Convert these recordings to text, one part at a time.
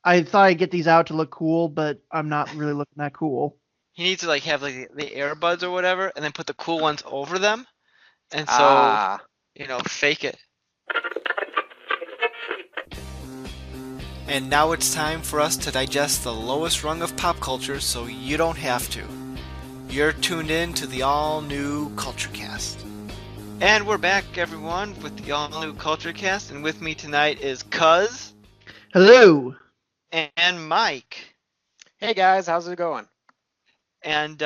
I thought I'd get these out to look cool, but I'm not really looking that cool. He needs to like have like the earbuds or whatever, and then put the cool ones over them, and so Ah. fake it. And now it's time for us to digest the lowest rung of pop culture so you don't have to. You're tuned in to the all-new CultureCast. And we're back, everyone, with the all-new CultureCast, and with me tonight is Cuz Hello. and Mike. Hey guys, how's it going? And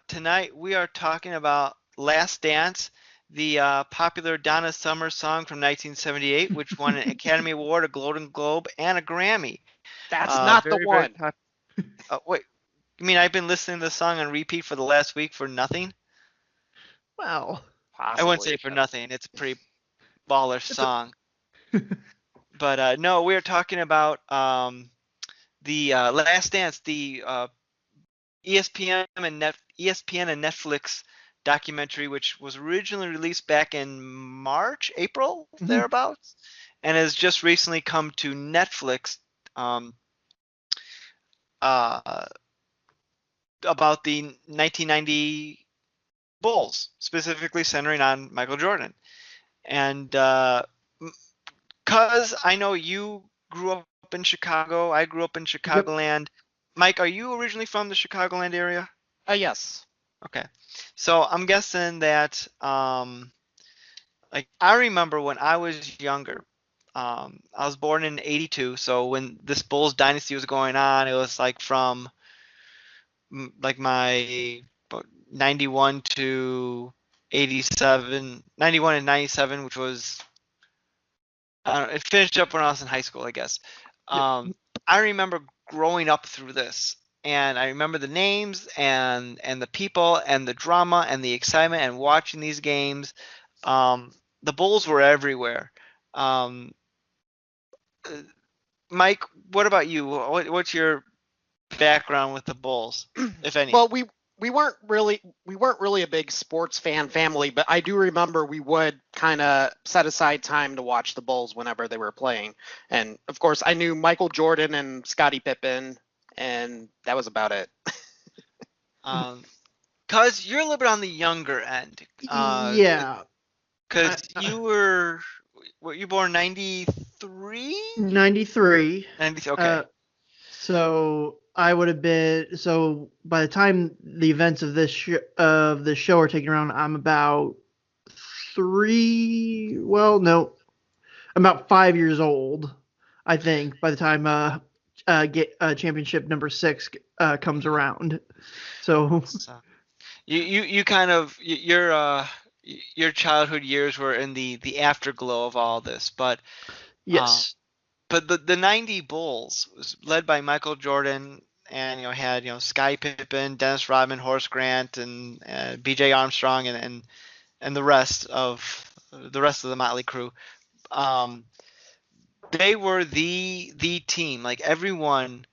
tonight we are talking about Last Dance, the popular Donna Summer song from 1978, which won an Academy Award, a Golden Globe, and a Grammy. That's not the Very, very one. popular. Wait, you mean I've been listening to the song on repeat for the last week for nothing? Well, I wouldn't say Possibly. for nothing. It's a pretty baller it's a, song. But no, we are talking about the Last Dance, the ESPN and Netflix documentary, which was originally released back in March, April, thereabouts, and has just recently come to Netflix um, uh, about the 1990 Bulls, specifically centering on Michael Jordan. And cuz I know you grew up in Chicago, I grew up in yep. Chicagoland. Mike, are you originally from the Chicagoland area? Yes. Okay. So I'm guessing that like I remember when I was younger. I was born in '82, so when this Bulls dynasty was going on, it was like from like my 91 to 87, 91 and 97, which was I don't know, it finished up when I was in high school, I guess. Yep. Um, I remember growing up through this, and I remember the names and the people and the drama and the excitement and watching these games. Um, the Bulls were everywhere. Um, uh, Mike, what about you? What's your background with the Bulls, if any? Well, we weren't really a big sports fan family, but I do remember we would kind of set aside time to watch the Bulls whenever they were playing. And of course, I knew Michael Jordan and Scottie Pippen, and that was about it. Um, cause you're a little bit on the younger end. Yeah. Cause I, were you born 93? 93. 90, Uh, okay. so I would have been. So by the time the events of this show are taken around, I'm about three. Well, no, I'm about 5 years old. I think by the time get championship number 6 comes around. So So you kind of your childhood years were in the afterglow of all this, uh yes. but the 90 Bulls was led by Michael Jordan and had Scottie Pippen, Dennis Rodman, Horace Grant, and B.J. Armstrong and the rest of the Motley Crew. Um, they were the team. Like everyone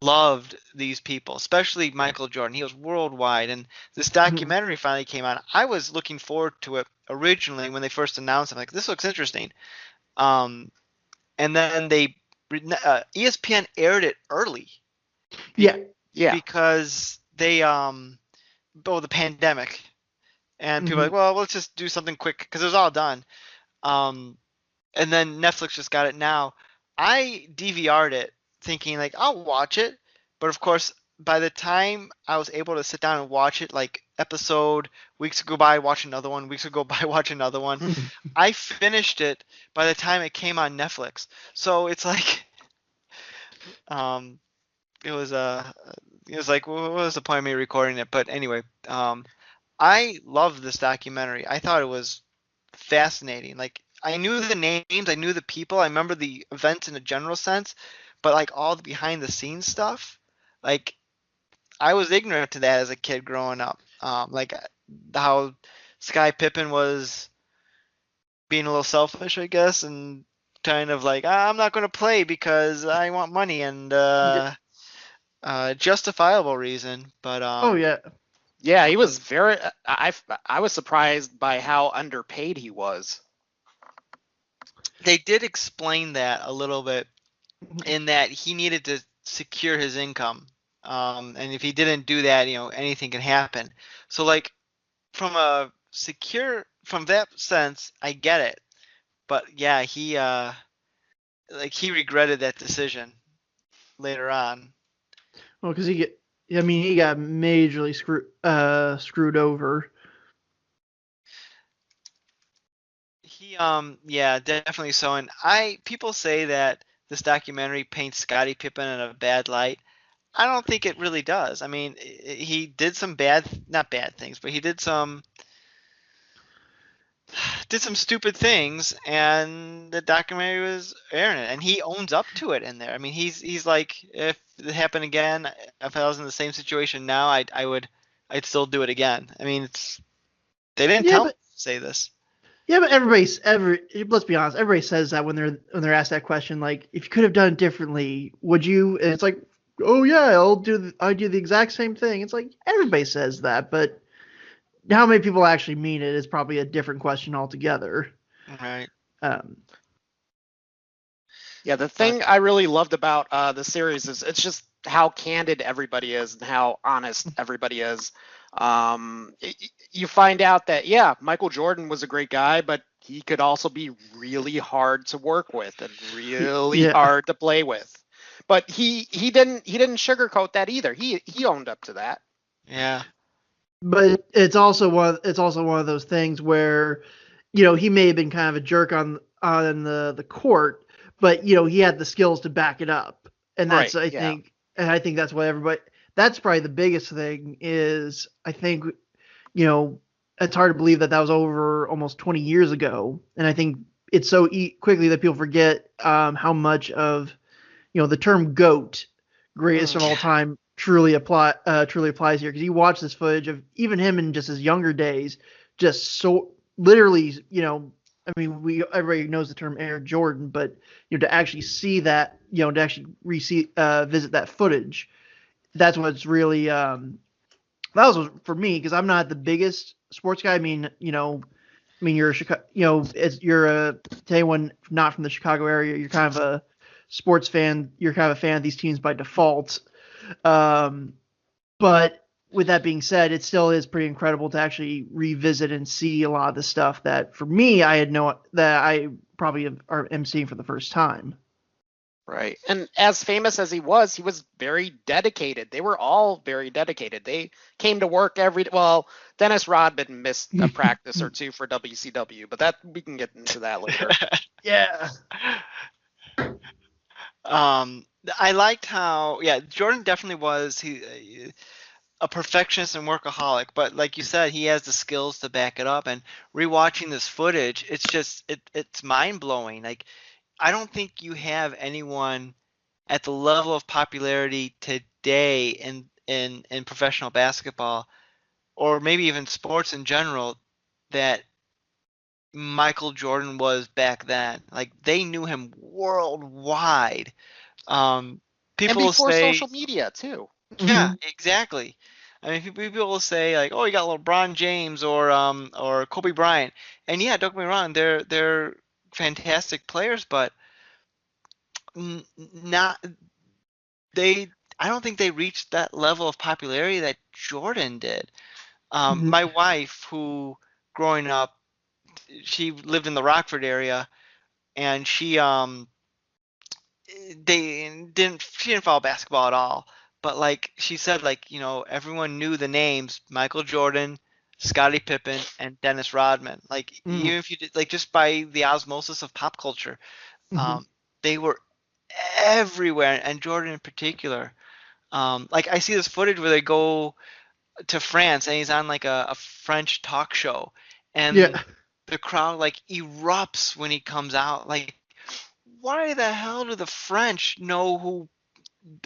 loved these people, especially Michael Jordan. He was worldwide, and this documentary finally came out. I was looking forward to it originally when they first announced it. I'm like, this looks interesting. Um, and then ESPN aired it early be, Yeah. Yeah. because the pandemic, and people were Hmm. like, well, let's just do something quick because it was all done. Um, and then Netflix just got it now. I DVR'd it thinking like I'll watch it, but of course by the time I was able to sit down and watch it, like episode weeks go by, watch another one, weeks go by, watch another one. I finished it by the time it came on Netflix. So it's like um it was like what was the point of me recording it? But anyway, I loved this documentary. I thought it was fascinating. Like I knew the names, I knew the people, I remember the events in a general sense, but like all the behind the scenes stuff, like I was ignorant to that as a kid growing up. Like how Sky Pippen was being a little selfish, I guess, and kind of like I'm not going to play because I want money and Yep. justifiable reason, but Oh yeah. Yeah, he was was very. I was surprised by how underpaid he was. they did explain that a little bit in that he needed to secure his income. And if he didn't do that, anything can happen. So like from that sense, I get it. But yeah, he regretted that decision later on. Well, because he got majorly screwed over. Yeah, definitely so. And people say that this documentary paints Scottie Pippen in a bad light. I don't think it really does. I mean, he did some not bad things, but he did some stupid things, and the documentary was airing it, and he owns up to it in there. I mean, he's like, if it happened again, if I was in the same situation now, I'd still do it again. I mean, they didn't Yeah, tell me but to say this. yeah, but let's be honest, everybody says that when they're asked that question, like, if you could have done it differently, would you? And it's like, oh yeah, I do the exact same thing. It's like everybody says that, but how many people actually mean it is probably a different question altogether. Right. Um, Yeah, the But thing I really loved about the series is it's just how candid everybody is and how honest everybody is. You find out that, yeah, Michael Jordan was a great guy, but he could also be really hard to work with and really yeah, hard to play with. But he didn't sugarcoat that either. He owned up to that. yeah. but it's also one of those things where, he may have been kind of a jerk on the court, but he had the skills to back it up, and Right. Yeah. I think that's what everybody. That's probably the biggest thing is I think it's hard to believe that was over almost 20 years ago, and I think it's so quickly that people forget how much of the term goat, greatest Mm. of all time, truly applies here, because you watch this footage of even him in just his younger days, just so literally, I mean, everybody knows the term Air Jordan, but to actually see that, to actually visit that footage, that's what's really that was for me, because I'm not the biggest sports guy. I mean, you're a Chicago, you're to anyone not from the Chicago area, you're kind of a sports fan. You're kind of a fan of these teams by default. Um, but with that being said, it still is pretty incredible to actually revisit and see a lot of the stuff that, for me, I probably am seeing for the first time. Right. And as famous as he was very dedicated. They were all very dedicated. They came to work well, Dennis Rodman missed a practice or two for WCW, but that we can get into that later. Yeah. I liked how, yeah, Jordan definitely was a perfectionist and workaholic, but like you said, he has the skills to back it up. And rewatching this footage, it's mind blowing. Like, I don't think you have anyone at the level of popularity today in professional basketball, or maybe even sports in general, that Michael Jordan was back then. Like, they knew him worldwide. Um, And People will before say, social media too. yeah, Mhm. exactly. I mean, people will say like, "Oh, you got LeBron James or Kobe Bryant," and yeah, don't get me wrong, they're fantastic players, but not they. I don't think they reached that level of popularity that Jordan did. Mhm. My wife, who growing up, she lived in the Rockford area, and she didn't follow basketball at all, but like she said, like, everyone knew the names Michael Jordan, Scottie Pippen, and Dennis Rodman. Like, Mhm. even if you did, like, just by the osmosis of pop culture, Mhm. they were everywhere, and Jordan in particular. Like, I see this footage where they go to France and he's on like a French talk show, and Yeah. the crowd like erupts when he comes out. Like, why the hell do the French know who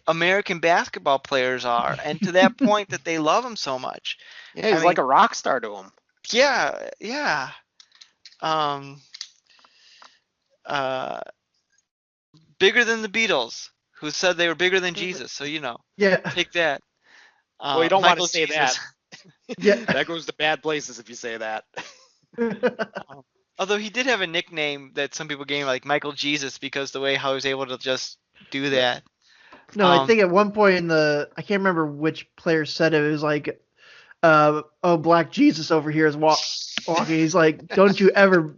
American basketball players are, and to that point that they love him so much? Yeah, I he's like mean, a rock star to him. yeah, yeah. Um, uh, Bigger than the Beatles, who said they were bigger than Jesus. So, Yeah. take that. Well, you don't want to Michael say Jesus. that. Yeah. That goes to bad places if you say that. Although he did have a nickname that some people gave him, like Michael Jesus, because the way how he was able to just do that. No, I think at one point I can't remember which player said it. It was like, oh, Black Jesus over here is walking. He's like, don't you ever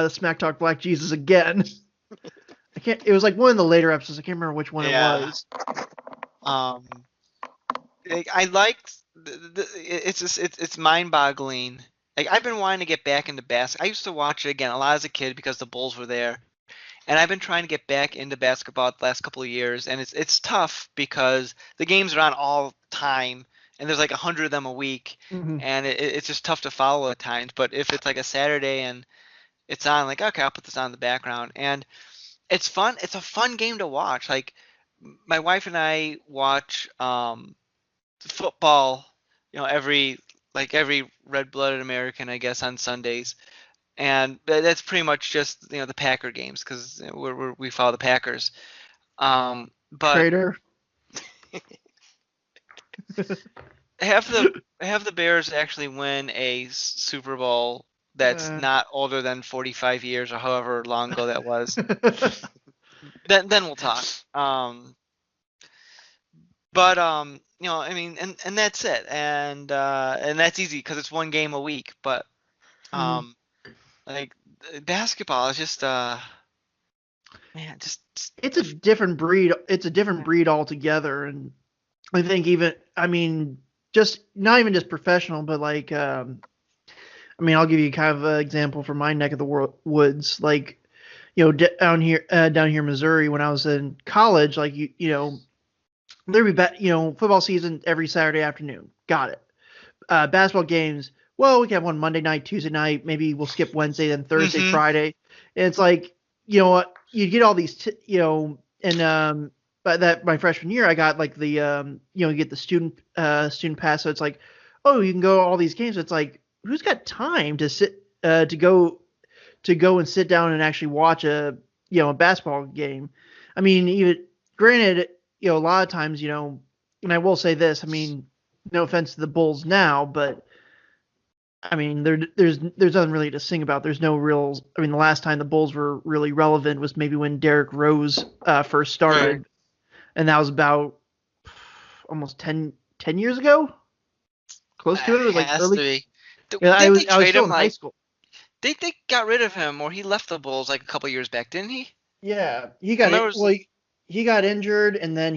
smack talk Black Jesus again. It was like one of the later episodes. I can't remember which one it was. I like it's just it's mind-boggling. Like I've been wanting to get back into basketball. I used to watch it again a lot as a kid because the Bulls were there, and I've been trying to get back into basketball the last couple of years, and it's tough because the games are on all the time, and there's like 100 of them a week, and it's just tough to follow at times. But if it's like a Saturday and it's on, like okay, I'll put this on in the background, and it's fun. It's a fun game to watch. Like my wife and I watch football, every red-blooded American, I guess, on Sundays, and that's pretty much just the Packer games because we follow the Packers. But Traitor. have the Bears actually win a Super Bowl that's not older than 45 years or however long ago that was, then we'll talk. But I mean, and that's it, and that's easy because it's one game a week. But like basketball is just man, just it's a different breed. It's a different breed altogether, and I think just not even just professional, but like I'll give you kind of an example from my neck of the woods, like down here in Missouri when I was in college, like there'd be football season every Saturday afternoon. Got it. Basketball games. Well, we can have one Monday night, Tuesday night. Maybe we'll skip Wednesday, then Thursday, Friday. And it's like, what you get all these, but that my freshman year, I got like the, you get the student pass. So it's like, oh, you can go to all these games. It's like, who's got time to go and sit down and actually watch a basketball game? I mean, even granted, a lot of times, and I will say this, I mean, no offense to the Bulls now, but I mean, there's nothing really to sing about. There's no real, I mean, the last time the Bulls were really relevant was maybe when Derrick Rose first started, right. And that was about almost 10 years ago. Close to it. It was like early. I was still in high school. They got rid of him, or he left the Bulls like a couple years back, didn't he? Yeah, he got he got injured, and then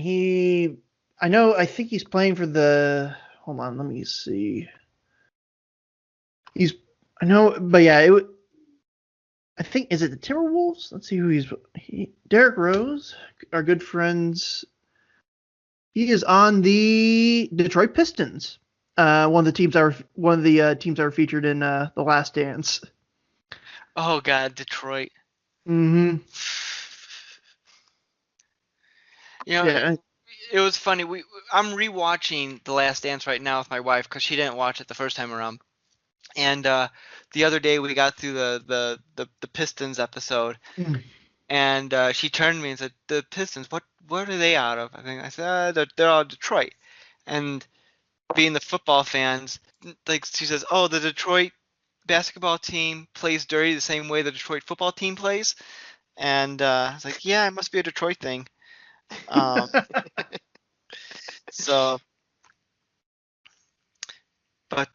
I think he's playing for hold on, let me see. I think, is it the Timberwolves? Let's see who Derrick Rose, our good friends. He is on the Detroit Pistons. One of the teams that were featured in The Last Dance. Oh God, Detroit. Mm-hmm. It was funny. I'm rewatching The Last Dance right now with my wife because she didn't watch it the first time around. And the other day we got through the Pistons episode, and she turned to me and said, "The Pistons, what are they out of?" I said, "They're all Detroit." And being the football fans, like she says, "Oh, the Detroit basketball team plays dirty the same way the Detroit football team plays," and I was like, "Yeah, it must be a Detroit thing." So, but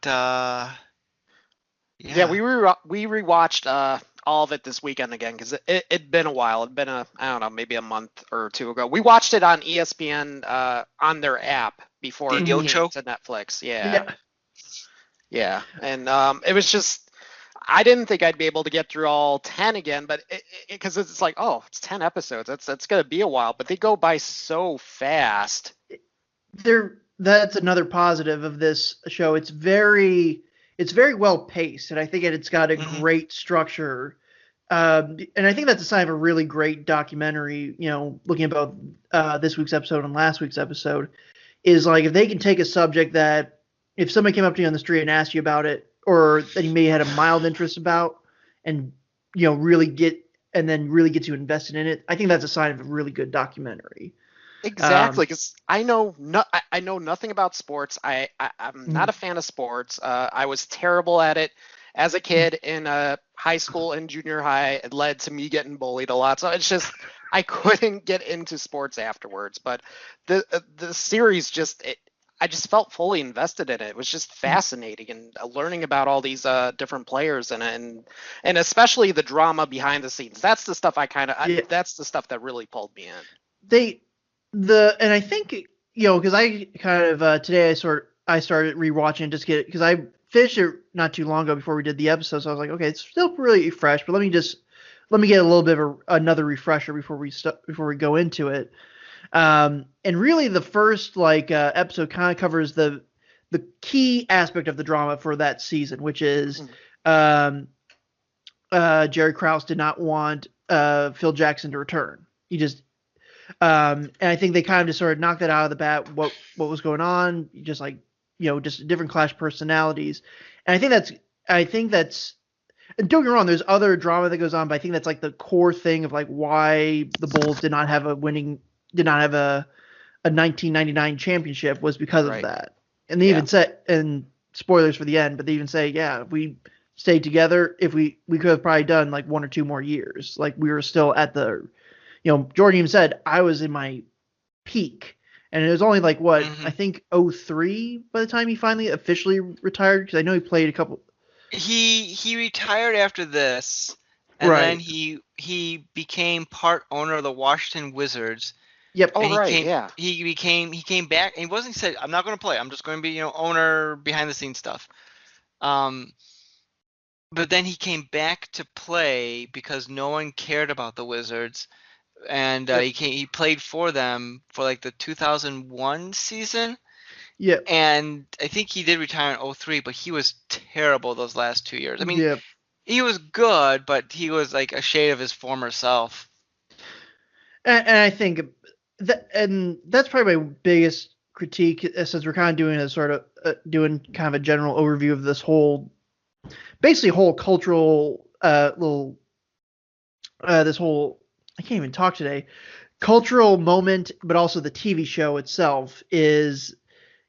yeah, we rewatched all of it this weekend again because it'd been a while. It'd been I don't know, maybe a month or two ago. We watched it on ESPN on their app before it came to Netflix. Yeah. And it was just, I didn't think I'd be able to get through all 10 again, but because it's like, oh, it's 10 episodes. That's gonna be a while, but they go by so fast. That's another positive of this show. It's very well paced, and I think it's got a great structure. And I think that's a sign of a really great documentary. Looking about this week's episode and last week's episode, is like if they can take a subject that if somebody came up to you on the street and asked you about it, or that you may have had a mild interest about, and really get you invested in it, I think that's a sign of a really good documentary. Exactly, because I know nothing about sports. I'm not a fan of sports. I was terrible at it, as a kid in high school and junior high, it led to me getting bullied a lot. So it's just I couldn't get into sports afterwards. But the series I just felt fully invested in it. It was just fascinating and learning about all these different players and especially the drama behind the scenes. That's the stuff that's the stuff that really pulled me in. And I think, because I kind of today I started rewatching just because I finished it not too long ago before we did the episode, so I was like, okay, it's still really fresh, but let me get a little bit of another refresher before we go into it. And really the first episode kind of covers the key aspect of the drama for that season, which is Jerry Krause did not want Phil Jackson to return. He just and I think they kind of just sort of knocked that out of the bat. What was going on? Just just different clash personalities. And I think that's. And don't get me wrong. There's other drama that goes on, but I think that's like the core thing of like why the Bulls did not have a 1999 championship was because of that. And they even said, and spoilers for the end, but they even say, yeah, if we stayed together, if we could have probably done like 1 or 2 more years. Like we were still at the. Jordan even said I was in my peak, and it was only like what I think 2003 by the time he finally officially retired, because I know he played a couple. He retired after this, and then he became part owner of the Washington Wizards. Yep. He came back, and he said, I'm not going to play. I'm just going to be owner, behind the scenes stuff. But then he came back to play because no one cared about the Wizards. And he played for them for like the 2001 season. Yeah. And I think he did retire in 2003, but he was terrible those last 2 years. I mean, he was good, but he was like a shade of his former self. And I think that's probably my biggest critique, since we're kind of doing a sort of doing kind of a general overview of this whole cultural this whole. I can't even talk today. Cultural moment, but also the TV show itself is,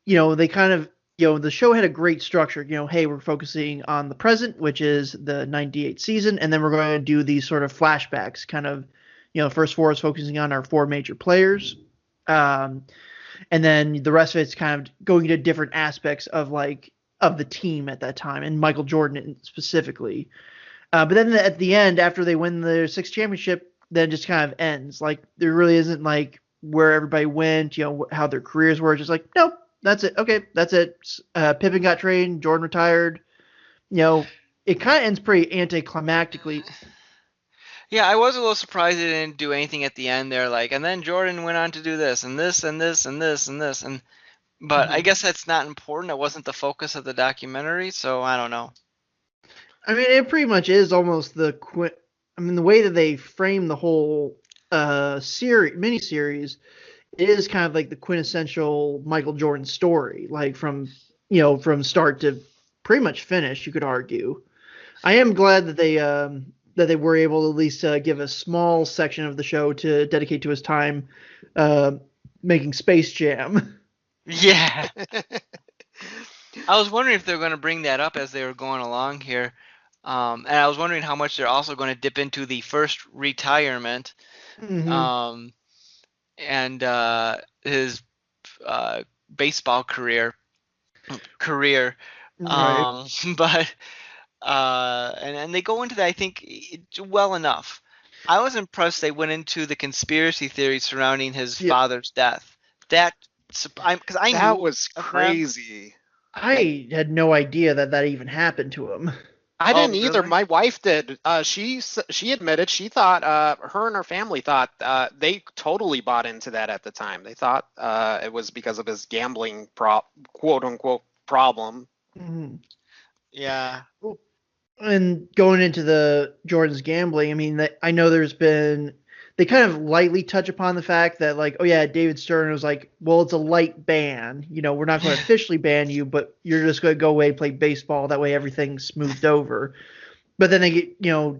they kind of, the show had a great structure. Hey, we're focusing on the present, which is the 98 season, and then we're going to do these sort of flashbacks, kind of, first 4 is focusing on our 4 major players. And then the rest of it's kind of going into different aspects of the team at that time, and Michael Jordan specifically. But then at the end, after they win their 6th championship, then it just kind of ends. Like there really isn't like where everybody went, how their careers were. Just like, nope, that's it. Okay, that's it. Pippen got traded, Jordan retired. It kind of ends pretty anticlimactically. Yeah, I was a little surprised they didn't do anything at the end there, and then Jordan went on to do this and this and this and this and this but I guess that's not important. It wasn't the focus of the documentary, so I don't know. I mean, it pretty much is almost the way that they frame the whole miniseries is kind of like the quintessential Michael Jordan story, like from start to pretty much finish, you could argue. I am glad that they were able to at least give a small section of the show to dedicate to his time making Space Jam. Yeah. I was wondering if they're going to bring that up as they were going along here. And I was wondering how much they're also going to dip into the first retirement, and his baseball career. Right. But and they go into that, I think, well enough. I was impressed they went into the conspiracy theories surrounding his father's death. That was crazy. I had no idea that even happened to him. I didn't either. Really? My wife did. She admitted she thought her and her family thought they totally bought into that at the time. They thought it was because of his gambling quote unquote problem. Mm-hmm. Yeah. And going into the Jordan's gambling, I mean, I know they kind of lightly touch upon the fact that David Stern was like, well, it's a light ban. We're not going to officially ban you, but you're just going to go away and play baseball. That way everything's smoothed over. But then they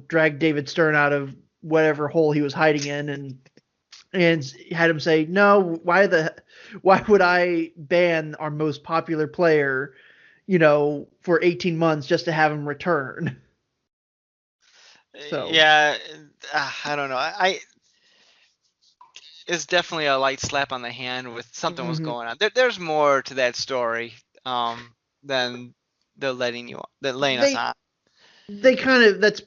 drag David Stern out of whatever hole he was hiding in and had him say, no, why would I ban our most popular player? for 18 months just to have him return. So Yeah, I don't know. It's definitely a light slap on the hand with something was mhm. going on. There's more to that story than they're laying us they on. they kind of that's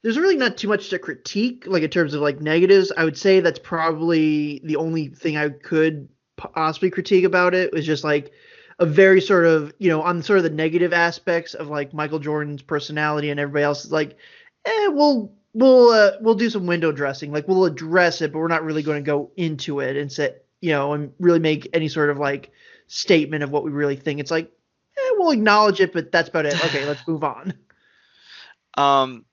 there's really not too much to critique, like in terms of like negatives. I would say that's probably the only thing I could possibly critique about it was just like a very sort of on sort of the negative aspects of like Michael Jordan's personality and everybody else is like, we'll do some window dressing, like we'll address it, but we're not really going to go into it and say and really make any sort of like statement of what we really think. It's like, we'll acknowledge it, but that's about it. Okay, let's move on. Um,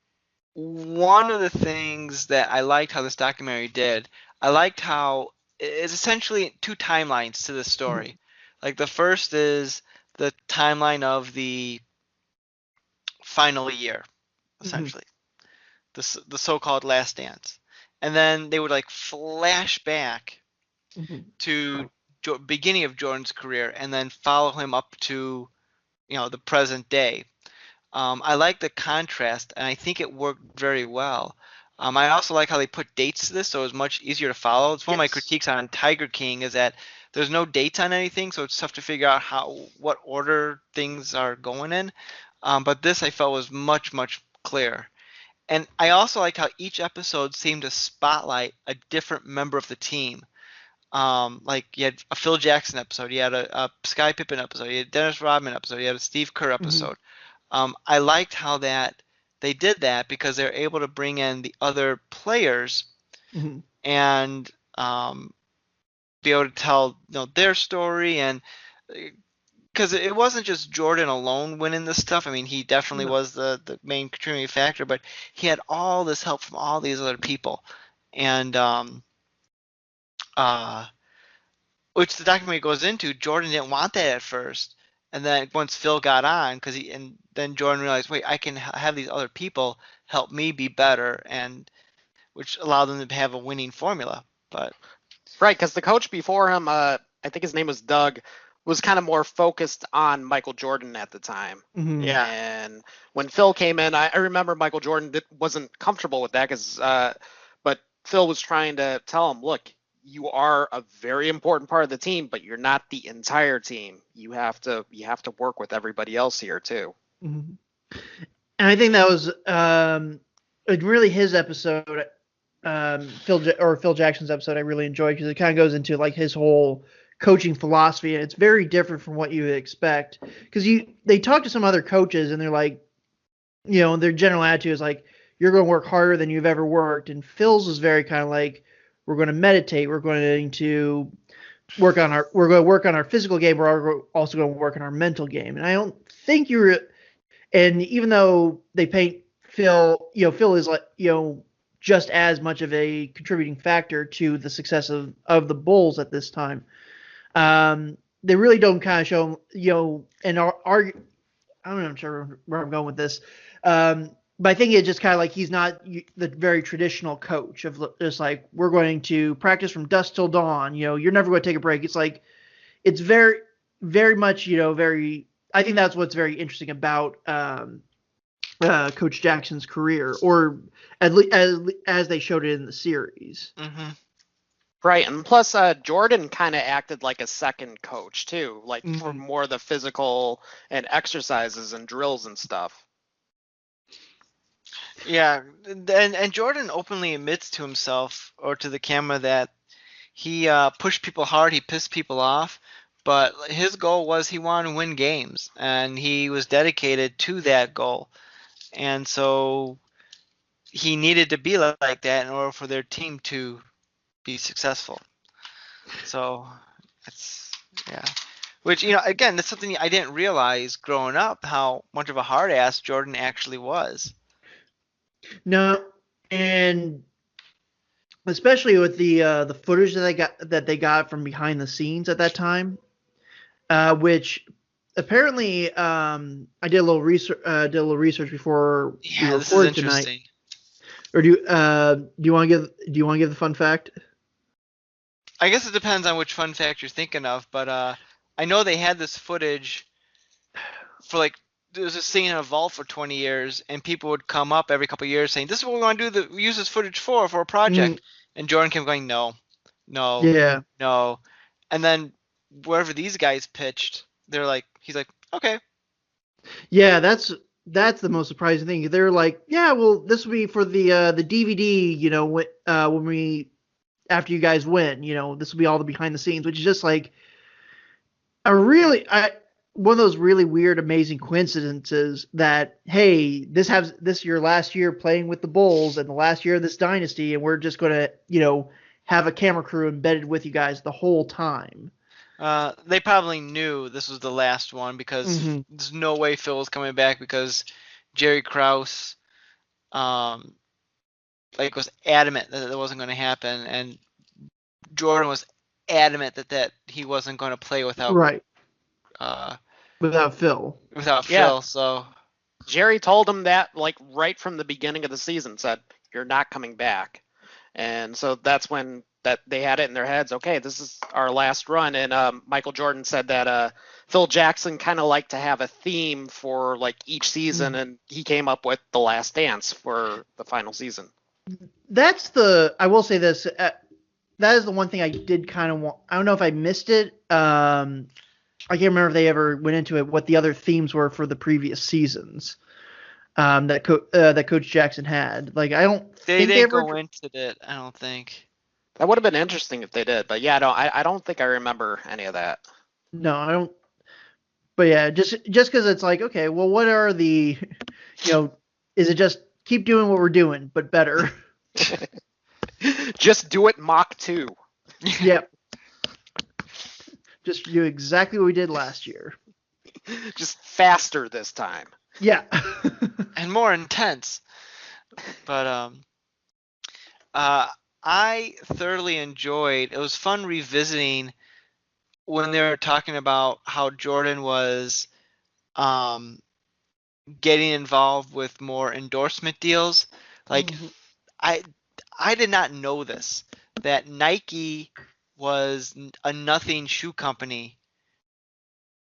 One of the things that I liked how this documentary did, I liked how it's essentially two timelines to the story. Like the first is the timeline of the final year, Mhm. essentially, the so-called last dance, and then they would like flash back Mhm. to beginning of Jordan's career and then follow him up to the present day. I like the contrast, and I think it worked very well. I also like how they put dates to this, so it's much easier to follow. It's one of my Yes. critiques on Tiger King is that there's no dates on anything, so it's tough to figure out what order things are going in. But this I felt was much clearer. And I also like how each episode seemed to spotlight a different member of the team. Like you had a Phil Jackson episode, you had a Sky Pippen episode, you had a Dennis Rodman episode, you had a Steve Kerr Mhm. episode. I liked how that they did that because they're able to bring in the other players Mhm. and be able to tell their story and because it wasn't just Jordan alone winning this stuff. I mean, he definitely No. was the main contributing factor, but he had all this help from all these other people, and uh, which the documentary goes into. Jordan didn't want that at first, and then once Phil got on, and then Jordan realized, wait, I can have these other people help me be better, and which allowed them to have a winning formula. But Right, because the coach before him, I think his name was Doug, was kind of more focused on Michael Jordan at the time. Mhm. yeah, And when Phil came in, I remember Michael Jordan wasn't comfortable with that because, but Phil was trying to tell him, look, you are a very important part of the team, but you're not the entire team. You have to work with everybody else here too. Mhm. And I think that was really his episode, Phil Jackson's episode. I really enjoyed because it kind of goes into like his whole coaching philosophy, and it's very different from what you would expect. Because they talk to some other coaches, and they're like, their general attitude is like, you're going to work harder than you've ever worked, and Phil's was very kind of like, we're going to meditate, we're going to we're going to work on our physical game, we're also going to work on our mental game, and I don't think you're and even though they paint Phil, Phil is like, just as much of a contributing factor to the success of the Bulls at this time. They really don't kind of show, and are I don't know, I'm sure where I'm going with this. But I think it's just kind of like he's not the very traditional coach of just like, we're going to practice from dusk till dawn. You're never going to take a break. It's like, it's very much, very, I think that's what's very interesting about Coach Jackson's career, or at least as they showed it in the series. hmm Right, and plus Jordan kind of acted like a second coach too, like for Mm-hmm. more of the physical and exercises and drills and stuff. yeah, and Jordan openly admits to himself or to the camera that he pushed people hard, he pissed people off, but his goal was he wanted to win games, and he was dedicated to that goal, and so he needed to be like that in order for their team to be successful. So it's yeah. Which again, that's something I didn't realize growing up how much of a hard ass Jordan actually was. No, and especially with the footage that they got from behind the scenes at that time, which apparently I did a little research before we Yeah, this is recorded tonight. interesting. Or do you want to give the fun fact? I guess it depends on which fun fact you're thinking of, but I know they had this footage for like there was this thing in a vault for 20 years, and people would come up every couple of years saying, "This is what we want to do. Use this footage for a project." And Jordan kept going, "No, no, Yeah. no," and then wherever these guys pitched, he's like, "Okay." Yeah, that's the most surprising thing. They're like, yeah, well, this will be for the DVD, when we after you guys win, this will be all the behind the scenes, which is just like a really one of those really weird, amazing coincidences that hey, this your last year playing with the Bulls and the last year of this dynasty, and we're just gonna have a camera crew embedded with you guys the whole time. They probably knew this was the last one because there's no way Phil was coming back because Jerry Krause, was adamant that it wasn't going to happen, and Jordan was adamant that he wasn't going to play without without Phil. Without Phil, so Jerry told him that like right from the beginning of the season, said you're not coming back, and so that's when that they had it in their heads. Okay, this is our last run, and Michael Jordan said that Phil Jackson kind of liked to have a theme for like each season, and he came up with The Last Dance for the final season. I will say this. That is the one thing I did kind of want. I don't know if I missed it. I can't remember if they ever went into it. What the other themes were for the previous seasons that Coach Jackson had. Like I don't. They didn't go into it. I don't think. That would have been interesting if they did, but yeah, I don't think I remember any of that. No, I don't. But yeah, just because it's like, okay, well, what are the, is it just keep doing what we're doing but better? Just do it Mach 2. Yep. Just do exactly what we did last year. Just faster this time. Yeah. And more intense. But I thoroughly enjoyed. It was fun revisiting when they were talking about how Jordan was getting involved with more endorsement deals. Like I did not know this, that Nike was a nothing shoe company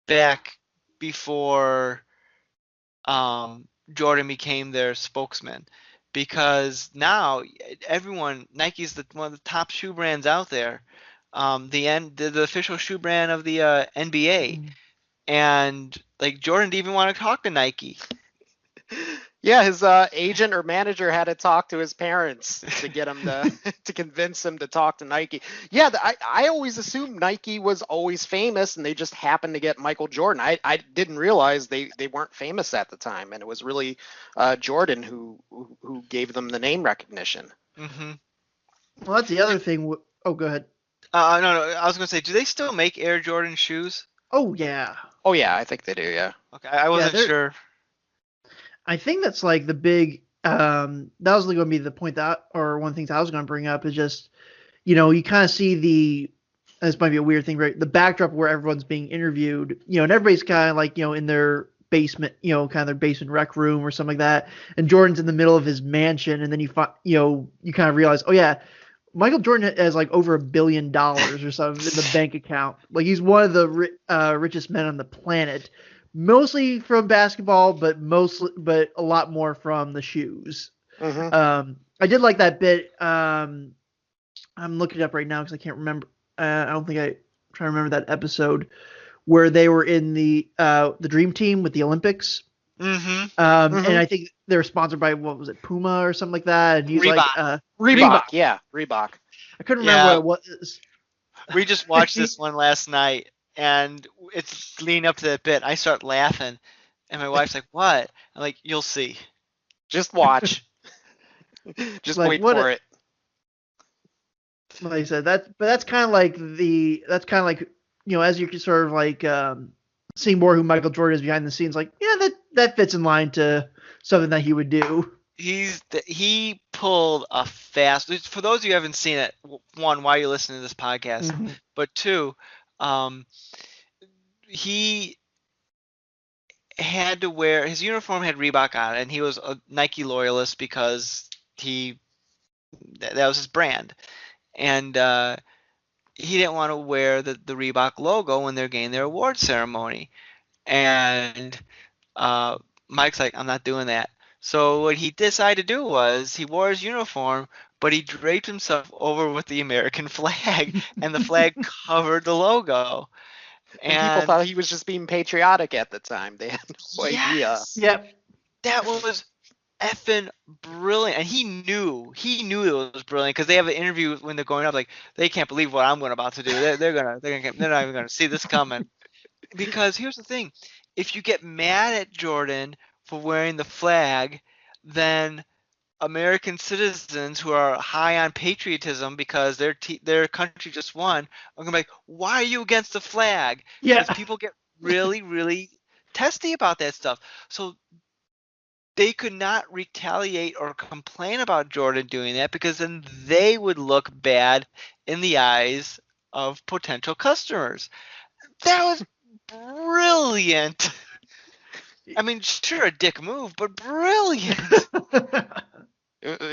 back before Jordan became their spokesman. Because now Nike's one of the top shoe brands out there, the official shoe brand of the NBA, and like Jordan didn't even want to talk to Nike. Yeah, his agent or manager had to talk to his parents to get him to convince him to talk to Nike. Yeah, I always assumed Nike was always famous, and they just happened to get Michael Jordan. I didn't realize they weren't famous at the time, and it was really Jordan who gave them the name recognition. Mm-hmm. Well, that's the other thing. Oh, go ahead. No, I was gonna say, do they still make Air Jordan shoes? Oh yeah. Oh yeah, I think they do. Yeah. Okay, I wasn't sure. I think that's like the big. That was going to be the point or one of the things I was going to bring up is just, you kind of see this might be a weird thing, right? The backdrop where everyone's being interviewed, and everybody's kind of like, in their basement, kind of their basement rec room or something like that. And Jordan's in the middle of his mansion, and then you kind of realize, oh yeah, Michael Jordan has like over $1 billion or something in the bank account. Like he's one of the richest men on the planet. Mostly from basketball, but a lot more from the shoes. I did like that bit. I'm looking it up right now because I can't remember. I don't think I'm trying to remember that episode where they were in the Dream Team with the Olympics. And I think they were sponsored by what was it, Puma or something like that. And he's Reebok. like Reebok. Yeah, Reebok. I couldn't remember what it was. We just watched this one last night. And it's leading up to that bit. I start laughing, and my wife's like, "What?" I'm like, "You'll see. Just watch. Just like, wait for it." Like I said, that's kind of like as you sort of like seeing more who Michael Jordan is behind the scenes. Like, yeah, that fits in line to something that he would do. He pulled a fast. For those of you who haven't seen it, one, why are you listening to this podcast? But two. He had to wear his uniform had Reebok on it, and he was a Nike loyalist because that was his brand, and he didn't want to wear the Reebok logo when they're getting their award ceremony. And Mike's like, I'm not doing that. So what he decided to do was he wore his uniform, but he draped himself over with the American flag, and the flag covered the logo. And people And thought he was just being patriotic at the time. They had no idea. yes, Yep. that was effing brilliant. And he knew it was brilliant because they have an interview when they're going up, like they can't believe what I'm about to do. They're not even gonna see this coming. Because here's the thing, if you get mad at Jordan for wearing the flag, then American citizens who are high on patriotism because their country just won are gonna be like, why are you against the flag? Yeah. Because people get really, really testy about that stuff. So they could not retaliate or complain about Jordan doing that because then they would look bad in the eyes of potential customers. That was brilliant. I mean, sure, a dick move, but brilliant.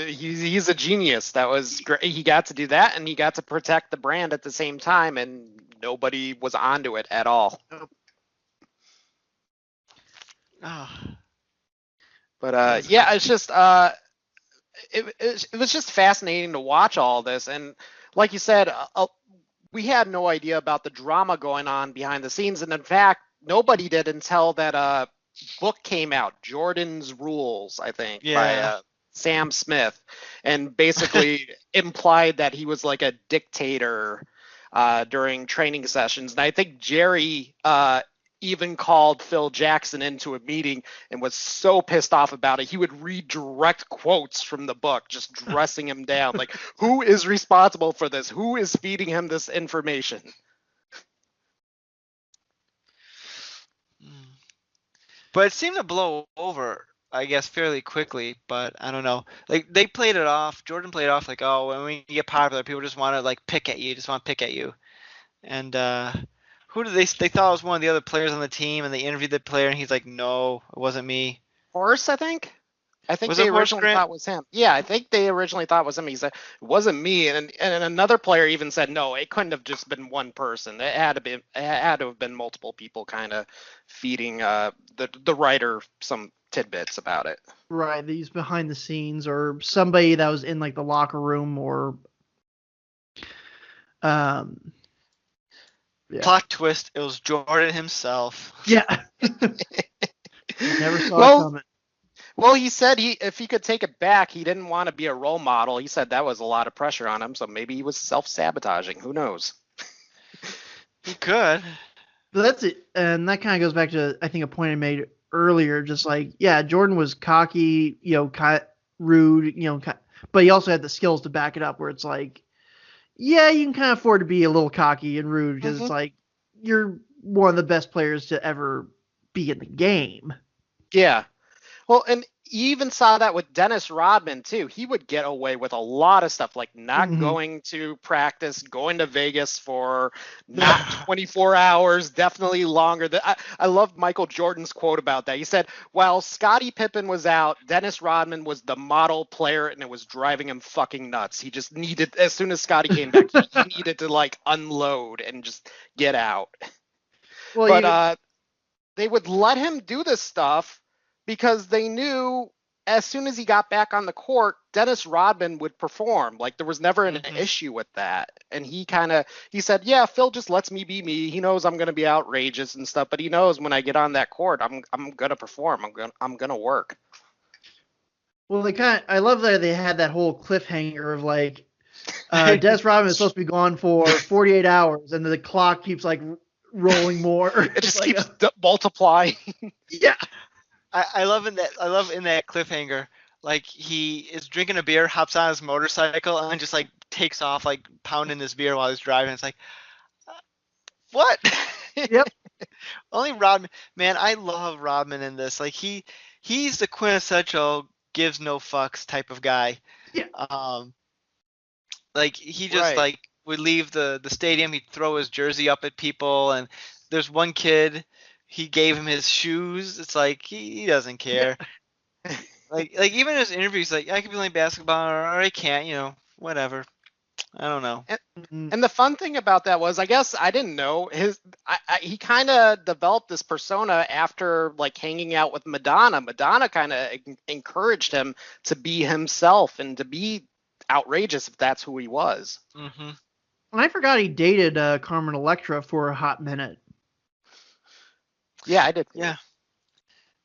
He's a genius. That was great. He got to do that, and he got to protect the brand at the same time, and nobody was onto it at all. Oh, But yeah, it's just it was just fascinating to watch all this, and like you said, we had no idea about the drama going on behind the scenes, and in fact, nobody did until that book came out, Jordan's Rules, I think, by yeah. Sam Smith, and basically implied that he was like a dictator during training sessions. And I think Jerry even called Phil Jackson into a meeting and was so pissed off about it. He would read direct quotes from the book, just dressing him down. Like, who is responsible for this? Who is feeding him this information? But it seemed to blow over, I guess, fairly quickly. But I don't know. Like they played it off. Jordan played it off like, oh, when you get popular, people just want to like pick at you, just want to pick at you. And who did they thought it was one of the other players on the team, and they interviewed the player, and he's like, no, it wasn't me. Horse, I think. I think Was they it Horace originally Grant? thought it was him. Yeah, I think they originally thought it was him. He said it wasn't me, and another player even said no, it couldn't have just been one person. It had to have been multiple people, kind of feeding the writer some tidbits about it. Right, these behind the scenes or somebody that was in like the locker room or yeah. Plot twist, it was Jordan himself. Yeah. Never saw it coming. Well, he said if he could take it back, he didn't want to be a role model. He said that was a lot of pressure on him, so maybe he was self-sabotaging. Who knows? He could. But that's it. And that kind of goes back to, I think, a point I made earlier. Just like, yeah, Jordan was cocky, rude, but he also had the skills to back it up where it's like, yeah, you can kind of afford to be a little cocky and rude because it's like you're one of the best players to ever be in the game. Yeah. Well, and you even saw that with Dennis Rodman, too. He would get away with a lot of stuff, like not going to practice, going to Vegas for not 24 hours, definitely longer. I love Michael Jordan's quote about that. He said, while Scottie Pippen was out, Dennis Rodman was the model player, and it was driving him fucking nuts. He just needed, as soon as Scottie came back, he needed to, like, unload and just get out. Well, but they would let him do this stuff because they knew as soon as he got back on the court, Dennis Rodman would perform. Like there was never an issue with that. And he said, yeah, Phil just lets me be me. He knows I'm going to be outrageous and stuff, but he knows when I get on that court, I'm going to perform. I'm going to work. Well, I love that they had that whole cliffhanger of like, Dennis Rodman is supposed to be gone for 48 hours and the clock keeps like rolling more. It just keeps multiplying. Yeah. I love in that cliffhanger, like he is drinking a beer, hops on his motorcycle, and just like takes off, like pounding his beer while he's driving. It's like, what? Yep. Only Rodman, man. I love Rodman in this. Like he's the quintessential gives no fucks type of guy. Yeah. Like he just like would leave the stadium, he'd throw his jersey up at people, and there's one kid. He gave him his shoes. It's like he doesn't care. like even in his interviews, like I can play basketball or I can't, whatever. I don't know. And the fun thing about that was, I guess I didn't know he kind of developed this persona after like hanging out with Madonna. Madonna kind of encouraged him to be himself and to be outrageous if that's who he was. Mm-hmm. And I forgot he dated Carmen Electra for a hot minute. Yeah, I did. Yeah.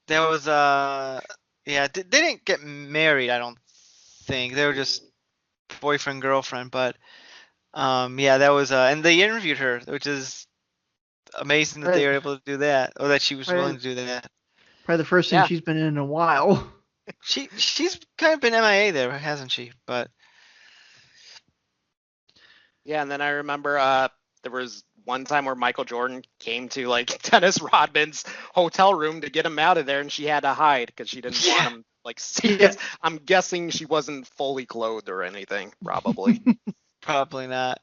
There was yeah, they didn't get married, I don't think. They were just boyfriend girlfriend, but yeah, that was and they interviewed her, which is amazing that they were able to do that, or that she was willing to do that. Probably the first thing she's been in a while. She's kind of been MIA there, hasn't she? But yeah, and then I remember there was one time where Michael Jordan came to like Dennis Rodman's hotel room to get him out of there, and she had to hide because she didn't want him like see. Yeah. I'm guessing she wasn't fully clothed or anything, probably. Probably not.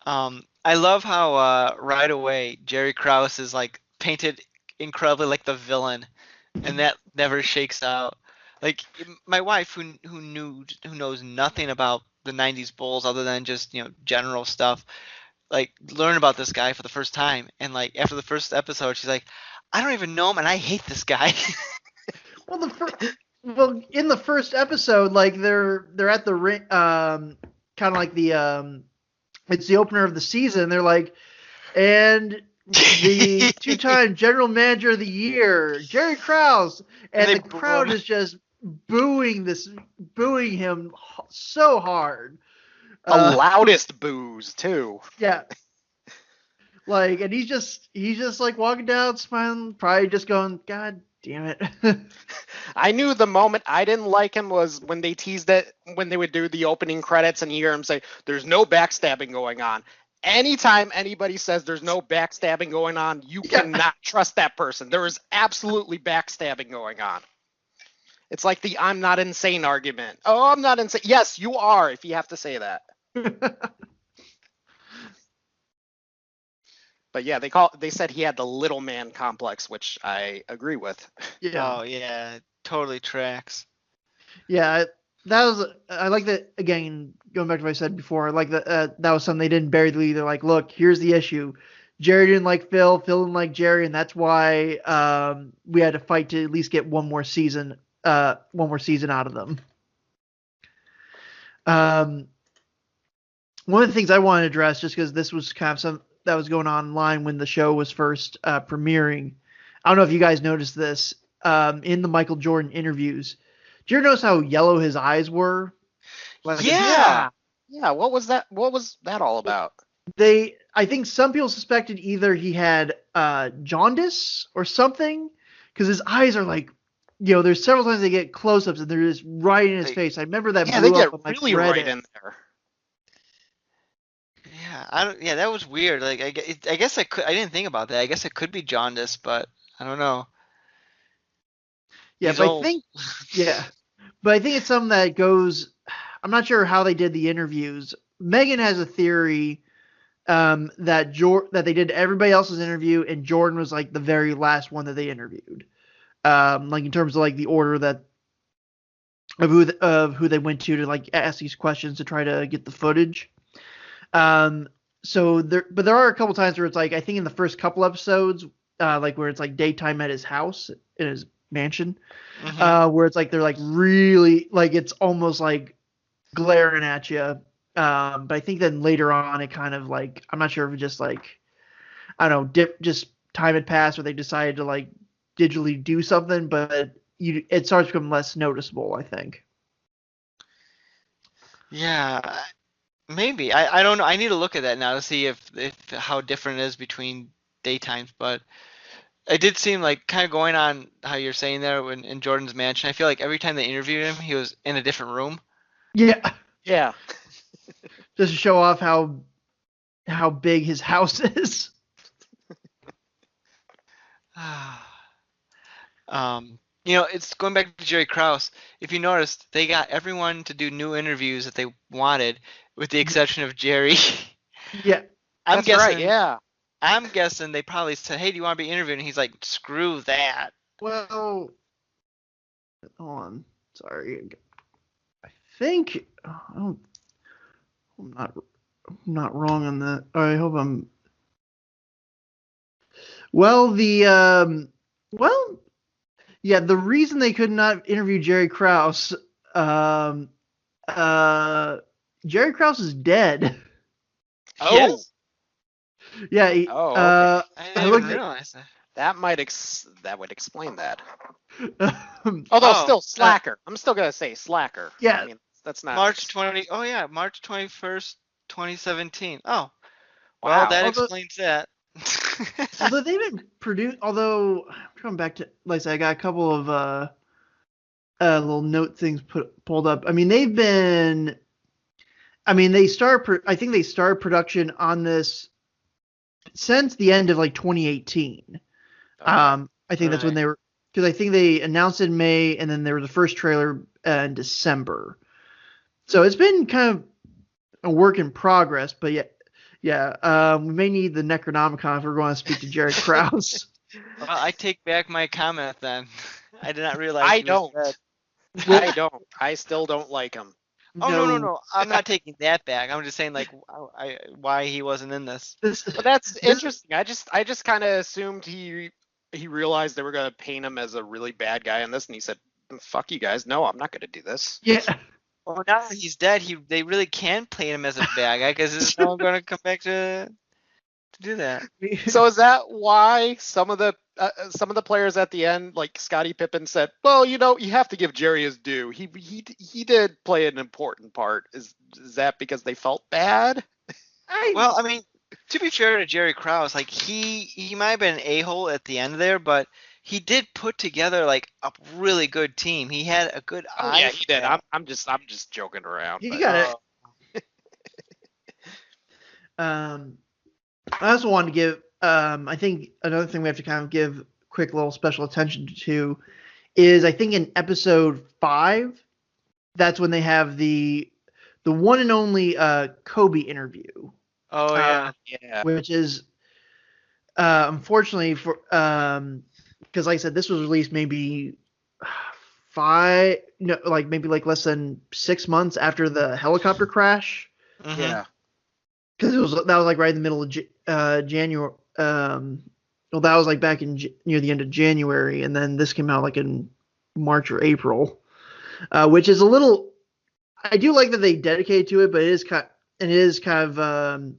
I love how right away Jerry Krause is like painted incredibly like the villain, and that never shakes out. Like my wife, who knows nothing about the '90s Bulls other than just general stuff, like learn about this guy for the first time, and like after the first episode, she's like, I don't even know him, and I hate this guy. Well, in the first episode, like they're at the ring, kind of like the it's the opener of the season. They're like, and the two-time general manager of the year, Jerry Krause, and the crowd is just booing him so hard. The loudest boos too. Yeah. Like, and he's just like walking down, smiling, probably just going, God damn it. I knew the moment I didn't like him was when they teased it, when they would do the opening credits and you hear him say, there's no backstabbing going on. Anytime anybody says there's no backstabbing going on, you cannot trust that person. There is absolutely backstabbing going on. It's like the I'm not insane argument. Oh, I'm not insane. Yes, you are, if you have to say that. But yeah, they said he had the little man complex, which I agree with. Yeah. Oh yeah, totally tracks. Yeah, I like that. Again, going back to what I said before, I like that was something they didn't bury the lead. They're like, look, here's the issue. Jerry didn't like Phil didn't like Jerry, and that's why we had to fight to at least get one more season out of them. One of the things I wanted to address, just because this was kind of something that was going on online when the show was first premiering. I don't know if you guys noticed this in the Michael Jordan interviews. Did you ever notice how yellow his eyes were? Like, yeah. What was that? What was that all about? I think some people suspected either he had jaundice or something, because his eyes are like, there's several times they get close-ups and they're just right in his face. I remember that. Yeah, they get really right in there. Yeah, that was weird. Like I guess I didn't think about that. I guess it could be jaundice, but I don't know. Yeah, but I think it's something that goes. I'm not sure how they did the interviews. Megan has a theory that they did everybody else's interview, and Jordan was like the very last one that they interviewed. Like in terms of like the order of who they went to like ask these questions to try to get the footage. So there are a couple times where it's like, I think in the first couple episodes, like where it's like daytime at his house, in his mansion, where it's like, they're like really, like it's almost like glaring at you. But I think then later on it kind of like, I'm not sure if it just like, I don't know, just time had passed or they decided to like digitally do something, but it starts to become less noticeable, I think. Yeah. Maybe. I don't know. I need to look at that now to see if how different it is between daytimes, but it did seem like kind of going on how you're saying there in Jordan's mansion. I feel like every time they interviewed him, he was in a different room. Yeah. Yeah. Just to show off how big his house is. It's going back to Jerry Krause. If you noticed, they got everyone to do new interviews that they wanted, with the exception of Jerry. Yeah, that's right. Yeah, I'm guessing they probably said, "Hey, do you want to be interviewed?" And he's like, "Screw that." Well, hold on. Sorry. think I'm not wrong on that. I hope I'm. Well, the reason they could not interview Jerry Krause, um, Jerry Krause is dead. Oh, Yes? Yeah, okay. I I didn't looked even realize that. That would explain that. at, Although Oh, still slacker. I'm still gonna say slacker. yeah. I mean, that's not March 21st, 2017. Oh, well, wow. that although explains that. although they've been produced, although coming back to like I said, I got a couple of little note things pulled up. I mean, they've been. I mean, I think they started production on this since the end of like 2018. Okay. I think that's when Right. they were, because I think they announced in May, and then there was the first trailer in December. So it's been kind of a work in progress, but yeah. We may need the Necronomicon if we're going to speak to Jared Krause. Well, I take back my comment then. I did not realize I he was don't. dead. I don't. I still don't like him. Oh, no, no, No, no. I'm not taking that back. I'm just saying, like, why he wasn't in this. this But that's this interesting. I just kind of assumed he realized they were gonna paint him as a really bad guy in this, and he said, "Fuck you guys, no, I'm not gonna do this." yeah. Well, now that he's dead, they really can play him as a bad guy because there's no one going to come back to do that. So is that why some of the players at the end, like Scottie Pippen, said, "Well, you have to give Jerry his due. He did play an important part." Is that because they felt bad? Well, I mean, to be fair to Jerry Krause, like he might have been an a-hole at the end there, but he did put together like a really good team. He had a good Oh eye yeah, for he did. that. I'm just joking around, You but got it. Uh, I also wanted to give. I think another thing we have to kind of give quick little special attention to is I think in episode 5, that's when they have the one and only Kobe interview, oh yeah. yeah, which is unfortunately for because like I said, this was released maybe maybe like less than 6 months after the helicopter crash, Mm-hmm. yeah. because that was like right in the middle of January. Well, that was like back in near the end of January, and then this came out like in March or April, which is a little. I do like that they dedicated to it, but it is kind of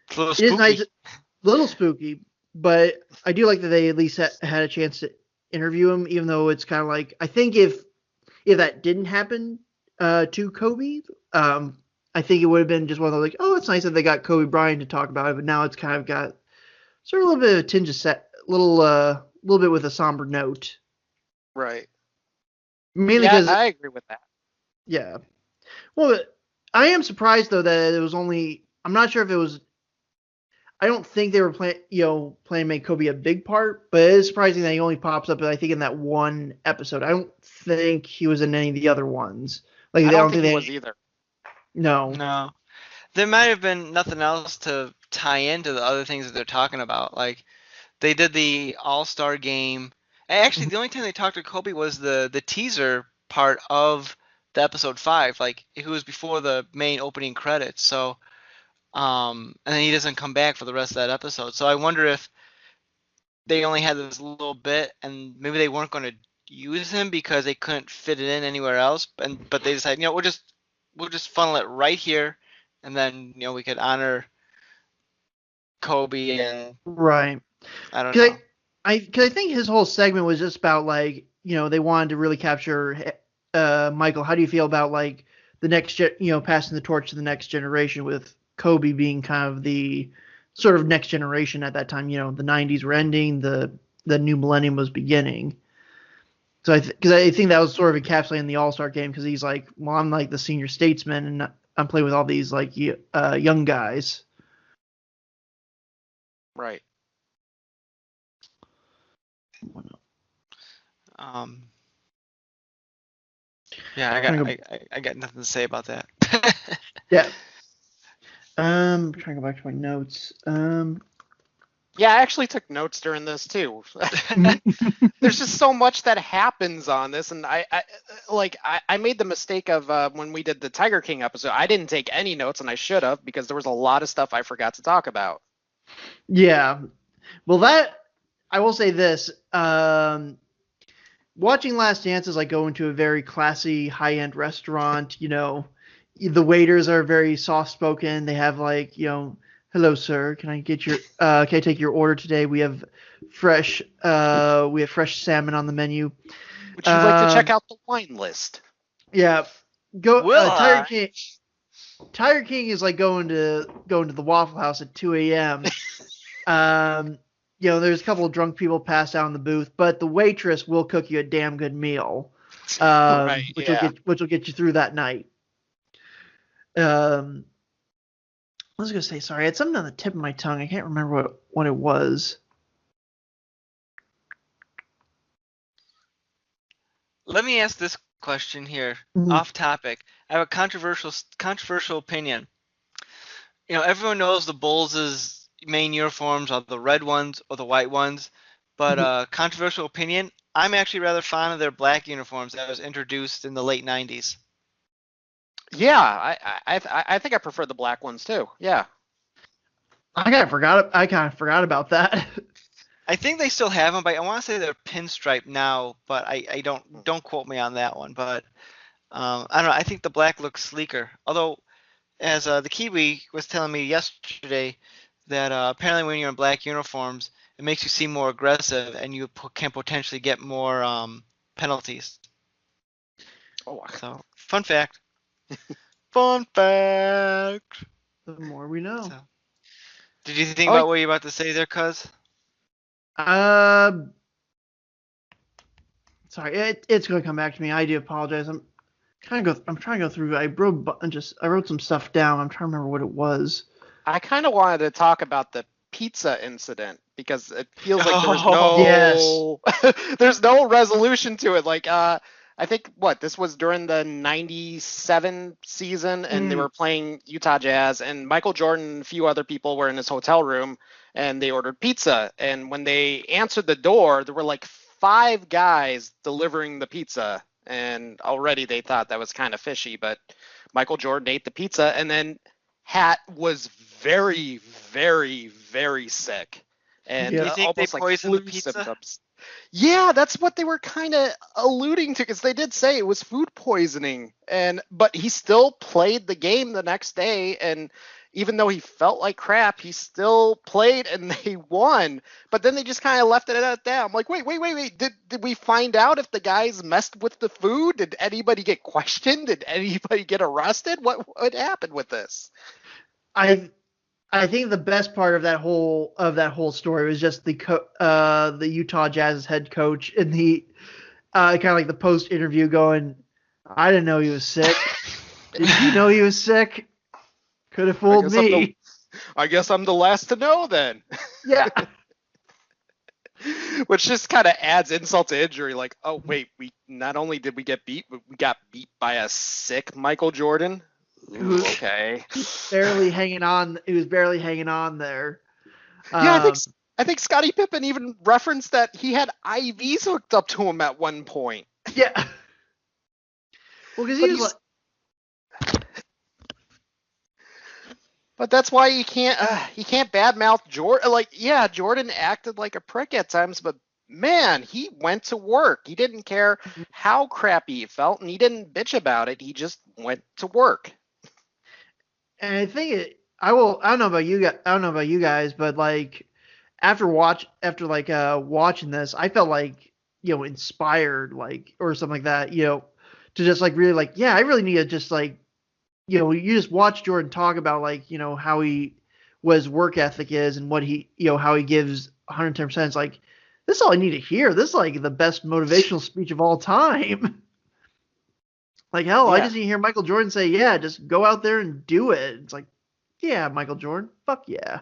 It's a little it is spooky. nice, a little spooky, but I do like that they at least had a chance to interview him, even though it's kind of like I think if that didn't happen to Kobe, I think it would have been just one of those like, oh, it's nice that they got Kobe Bryant to talk about it, but now it's kind of got sort of a little bit of a tinge of little bit with a somber note, Right. mainly Yeah, because I agree with that. yeah. Well, I am surprised though that it was only. I'm not sure if it was. I don't think they were planning to make Kobe a big part, but it is surprising that he only pops up, I think, in that one episode. I don't think he was in any of the other ones. Like, I I don't don't think think he they. was either. No. No. There might have been nothing else to tie into the other things that they're talking about. Like they did the All-Star game. And actually, the only time they talked to Kobe was the teaser part of the episode 5. Like it was before the main opening credits. So and then he doesn't come back for the rest of that episode. So I wonder if they only had this little bit and maybe they weren't going to use him because they couldn't fit it in anywhere else. But they decided, we'll just funnel it right here, and then we could honor Kobe and Right. I don't Because know. I think his whole segment was just about like they wanted to really capture Michael. How do you feel about like the passing the torch to the next generation with Kobe being kind of the sort of next generation at that time. The 90s were ending, the new millennium was beginning. So because I think that was sort of encapsulating the All-Star game, because he's like, well, I'm like the senior statesman and I'm playing with all these like young guys. Right. Um, yeah, I got nothing to say about that. Yeah. Trying to go back to my notes. Yeah, I actually took notes during this too. There's just so much that happens on this, and I made the mistake of when we did the Tiger King episode, I didn't take any notes, and I should have because there was a lot of stuff I forgot to talk about. Yeah. Well, that I will say this. Watching Last Dance is like going to a very classy, high-end restaurant. The waiters are very soft-spoken. They have like, hello, sir. Can I take your order today? We have fresh salmon on the menu. Would you like to check out the wine list? Yeah. Go. Will Tiger I? King. Tiger King is like going to the Waffle House at 2 a.m. There's a couple of drunk people passed out in the booth, but the waitress will cook you a damn good meal, Right, which yeah. will get you through that night. I was gonna say, sorry, I had something on the tip of my tongue. I can't remember what it was. Let me ask this question here, Mhm. off topic. I have a controversial opinion. Everyone knows the Bulls' main uniforms are the red ones or the white ones, but controversial opinion, I'm actually rather fond of their black uniforms that was introduced in the late 90s. Yeah, I think I prefer the black ones too. Yeah. I kind of forgot about that. I think they still have them, but I want to say they're pinstripe now, but I don't quote me on that one. But I don't know. I think the black looks sleeker. Although, as the Kiwi was telling me yesterday, that apparently when you're in black uniforms, it makes you seem more aggressive, and you can potentially get more penalties. Oh, So, fun fact. Fun fact. The more we know. So, did you think Oh, about what you're about to say there, cuz? Uh, Sorry, it's going to come back to me. I do apologize. I'm trying to go through. I wrote some stuff down. I'm trying to remember what it was. I kind of wanted to talk about the pizza incident because it feels like there was Yes. there's no resolution to it. Like I think this was during the 97 season and they were playing Utah Jazz and Michael Jordan and a few other people were in his hotel room and they ordered pizza and when they answered the door there were like 5 guys delivering the pizza and already they thought that was kind of fishy, but Michael Jordan ate the pizza and then Hat was very, very, very sick and Do you think they almost like poisoned the flu pizza? symptoms. Yeah, that's what they were kind of alluding to because they did say it was food poisoning, but he still played the game the next day, and even though he felt like crap, he still played and they won. But then they just kind of left it at that. I'm like, wait. Did we find out if the guys messed with the food? Did anybody get questioned? Did anybody get arrested? What happened with this? I think the best part of that whole story was just the Utah Jazz's head coach in the kind of like the post interview going, I didn't know he was sick. Did you know he was sick? Could have fooled me. I guess I'm the last to know then. Yeah. Which just kind of adds insult to injury. Like, oh wait, we not only did we get beat, but we got beat by a sick Michael Jordan. Ooh, okay. He was barely hanging on there. Yeah, I think Scottie Pippen even referenced that he had IVs hooked up to him at one point. Yeah. Well, because he was like. But that's why you can't badmouth Jordan. Like, yeah, Jordan acted like a prick at times, but man, he went to work. He didn't care how crappy he felt, and he didn't bitch about it. He just went to work. And I think I don't know about you guys, but like after watching this, I felt like inspired, like, or something like that, to just like really like, yeah, I really need to just like, you just watch Jordan talk about like, what his work ethic is and what he, how he gives 110%. It's like, this is all I need to hear. This is like the best motivational speech of all time. Like, hell, yeah. I just need to hear Michael Jordan say, yeah, just go out there and do it. It's like, yeah, Michael Jordan, fuck yeah.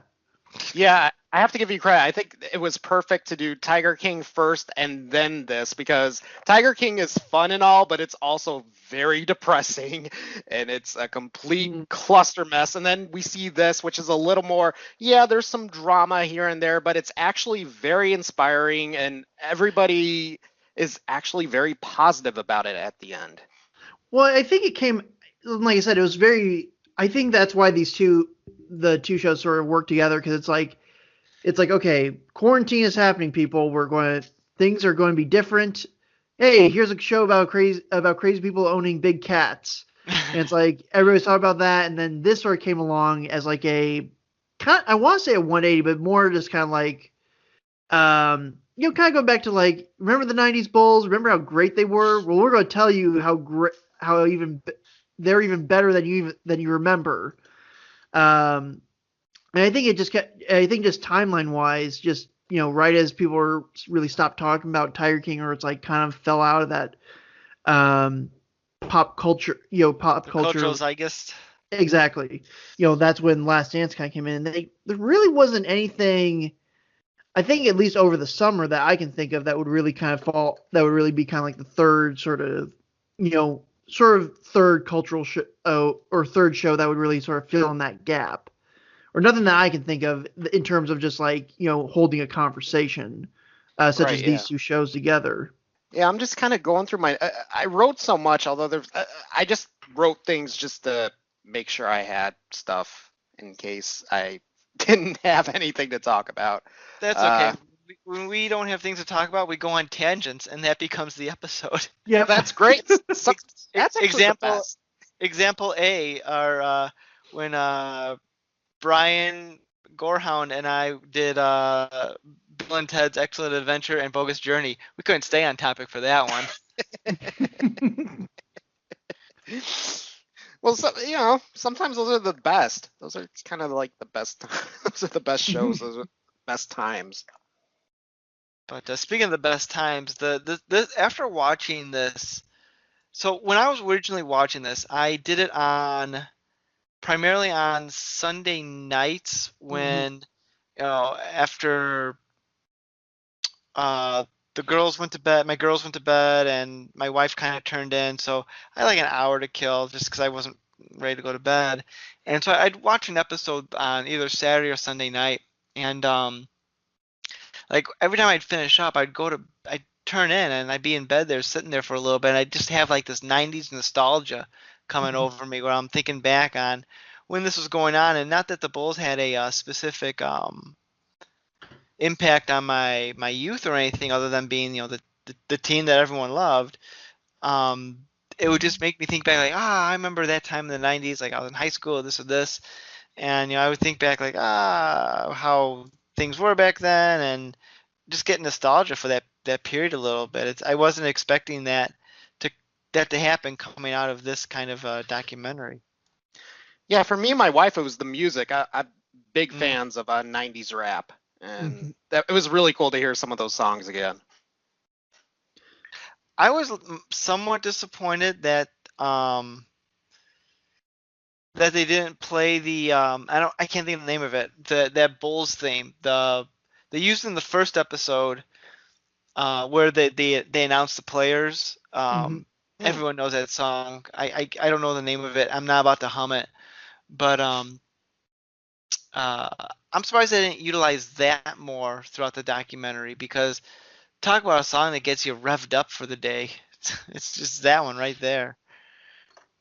Yeah, I have to give you credit. I think it was perfect to do Tiger King first and then this, because Tiger King is fun and all, but it's also very depressing and it's a complete Mhm. cluster mess. And then we see this, which is a little more, yeah, there's some drama here and there, but it's actually very inspiring and everybody is actually very positive about it at the end. Well, I think it came, like I said, it was very. I think that's why the two shows sort of work together because it's like okay, quarantine is happening, people. Things are going to be different. Hey, here's a show about crazy people owning big cats, and it's like everybody's talking about that, and then this sort of came along as like I want to say a 180, but more just kind of like kind of go back to like, remember the '90s Bulls? Remember how great they were? Well, we're going to tell you how great, they're even better than you remember. Um, and I think I think just timeline wise, just right as people were really stopped talking about Tiger King, or it's like kind of fell out of that um, pop The culture. cultural zeitgeist. Exactly. That's when Last Dance kind of came in, and there really wasn't anything. I think at least over the summer that I can think of that would really kind of fall. That would really be kind of like the third third cultural show, or third show that would really sort of fill in that gap, or nothing that I can think of in terms of just like holding a conversation, such Right, as yeah. these two shows together. Yeah, I'm just kind of going through my. I wrote so much, although I just wrote things just to make sure I had stuff in case I didn't have anything to talk about. That's okay. Uh, When we don't have things to talk about, we go on tangents, and that becomes the episode. Yep. that's great. That's actually the Example best. example A are when Brian Gorehound and I did Bill and Ted's Excellent Adventure and Bogus Journey. We couldn't stay on topic for that one. Well, sometimes those are the best. Those are kind of like the best. Those are the best shows. Those are the best times. But speaking of the best times, after watching this, so when I was originally watching this, I did it on primarily on Sunday nights Mhm. when after uh the girls went to bed, my girls went to bed, and my wife kind of turned in, so I had like an hour to kill just because I wasn't ready to go to bed, and so I'd watch an episode on either Saturday or Sunday night, and like every time I'd finish up, I'd turn in and I'd be in bed there, sitting there for a little bit, and I'd just have like this '90s nostalgia coming over me where I'm thinking back on when this was going on, and not that the Bulls had a specific impact on my youth or anything other than being the team that everyone loved. um it would just make me think back like, I remember that time in the '90s, like I was in high school, this or this, and I would think back like, how things were back then, and just get nostalgia for that period a little bit. I wasn't expecting to that to happen coming out of this kind of documentary. Yeah, for me and my wife, it was the music. I'm big Mm. fans of '90s rap, and Mhm. it was really cool to hear some of those songs again. I was somewhat disappointed that they didn't play the I can't think of the name of it, that Bulls theme. They used in the first episode where they announced the players. Mhm. Hmm. Everyone knows that song. I don't know the name of it. I'm not about to hum it, but uh, I'm surprised they didn't utilize that more throughout the documentary, because talk about a song that gets you revved up for the day. It's just that one right there.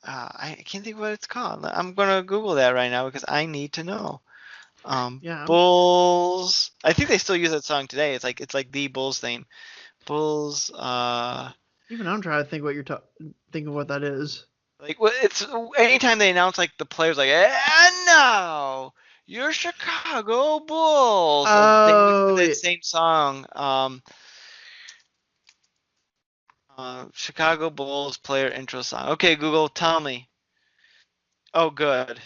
I can't think of what it's called. I'm gonna Google that right now because I need to know. Yeah. Bulls. I think they still use that song today. It's like the Bulls theme. Bulls. Even I'm trying to think what thinking what that is. Like it's anytime they announce like the players, like, and now your Chicago Bulls, they always do Oh, that same song. Chicago Bulls player intro song. Okay, Google, tell me. Oh, good.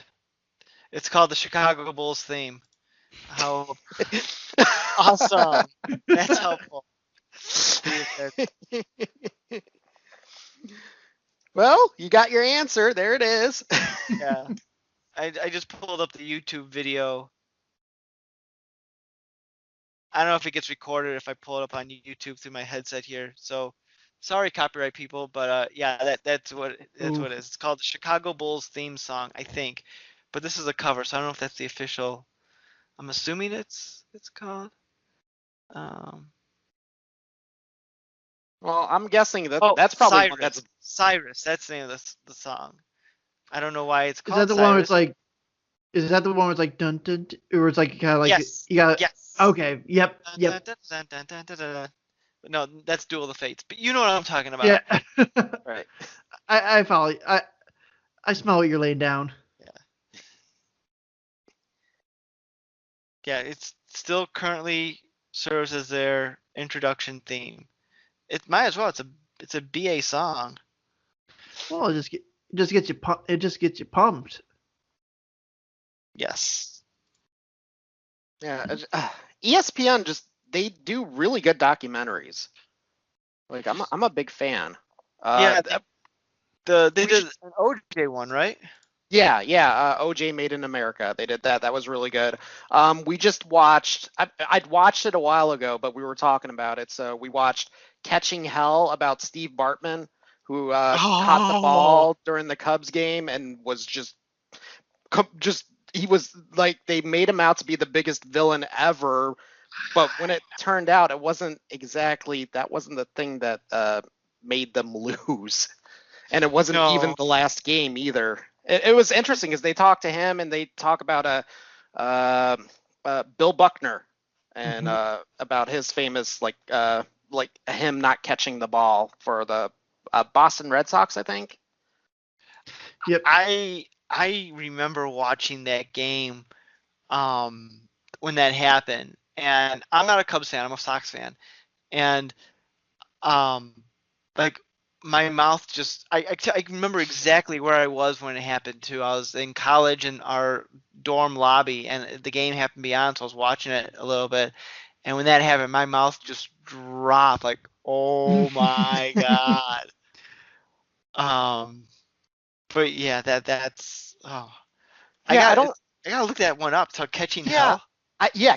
It's called the Chicago Bulls theme. How awesome! That's helpful. See if that. Well, you got your answer. There it is. Yeah, I just pulled up the YouTube video. I don't know if it gets recorded if I pull it up on YouTube through my headset here. So sorry, copyright people, but yeah, that's what it is. It's called the Chicago Bulls theme song, I think. But this is a cover, so I don't know if that's the official. I'm assuming it's called. Well, I'm guessing Oh, that's probably one that's. Cyrus. That's the name of the song. I don't know why it's Is that called the one where it's Cyrus. like? Is that the one where it's like dun dun, dun or it's like kind of like Yes. you got? Yes. Okay. Yep. Dun, Yep. dun, dun, dun, dun, dun, dun, dun. No, that's Duel of the Fates. But you know what I'm talking about. Yeah. Right. I follow you. I smell what you're laying down. Yeah. Yeah, it's still currently serves as their introduction theme. It might as well. It's a BA song. Well, it just gets you it just gets you pumped. Yes. Yeah. ESPN they do really good documentaries. Like I'm a big fan. Yeah, they did an OJ one, right? Yeah. OJ Made in America. They did that. That was really good. We just watched. I'd watched it a while ago, but we were talking about it, so we watched Catching Hell about Steve Bartman, who caught the ball during the Cubs game and was just he was like they made him out to be the biggest villain ever, but when it turned out, it wasn't exactly that wasn't the thing that made them lose. And it wasn't even the last game either. It was interesting because they talk to him and they talk about Bill Buckner and about his famous like him not catching the ball for the Boston Red Sox, I think. Yep. I remember watching that game when that happened, and I'm not a Cubs fan. I'm a Sox fan, and like my mouth just I remember exactly where I was when it happened too. I was in college in our dorm lobby and the game happened to be on, so I was watching it a little bit. And when that happened, my mouth just dropped like, oh my God. But yeah, that's I gotta look that one up. So Catching Hell.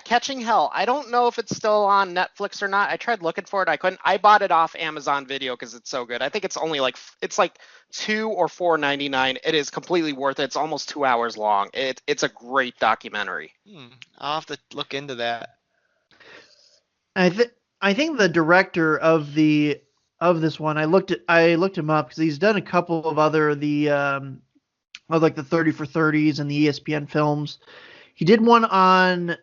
Catching Hell. I don't know if it's still on Netflix or not. I tried looking for it. I couldn't. I bought it off Amazon Video because it's so good. I think it's only like $2 or $4.99. It is completely worth it. It's almost 2 hours long. It's a great documentary. I'll have to look into that. I think the director of this one, I looked him up because he's done a couple of other of like the 30 for 30s and the ESPN films. He did one on,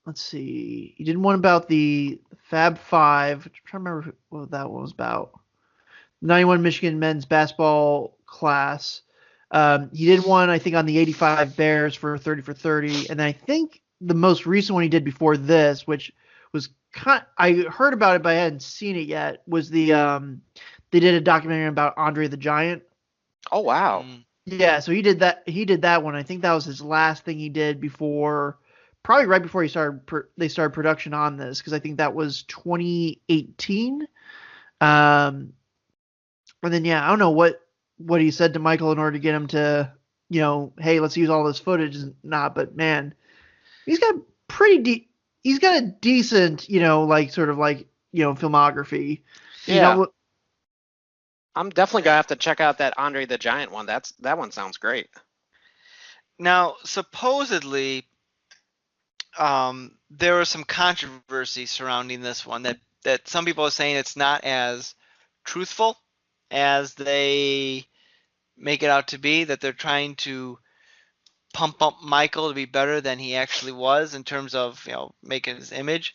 let's see, he did one about the Fab Five. I'm trying to remember what that one was about. 91 Michigan men's basketball class. He did one, I think, on the 85 Bears for 30 for 30. And I think the most recent one he did before this, which was I heard about it, but I hadn't seen it yet, was they did a documentary about Andre the Giant. Oh, wow. Yeah, so he did that one. I think that was his last thing he did before, probably right before they started production on this, because I think that was 2018. And then yeah, I don't know what he said to Michael in order to get him to, hey, let's use all this footage. Not, but man, he's got a decent, filmography. Yeah. I'm definitely gonna have to check out that Andre the Giant one. That one sounds great. Now, supposedly, there was some controversy surrounding this one that some people are saying it's not as truthful as they make it out to be, that they're trying to pump up Michael to be better than he actually was in terms of making his image.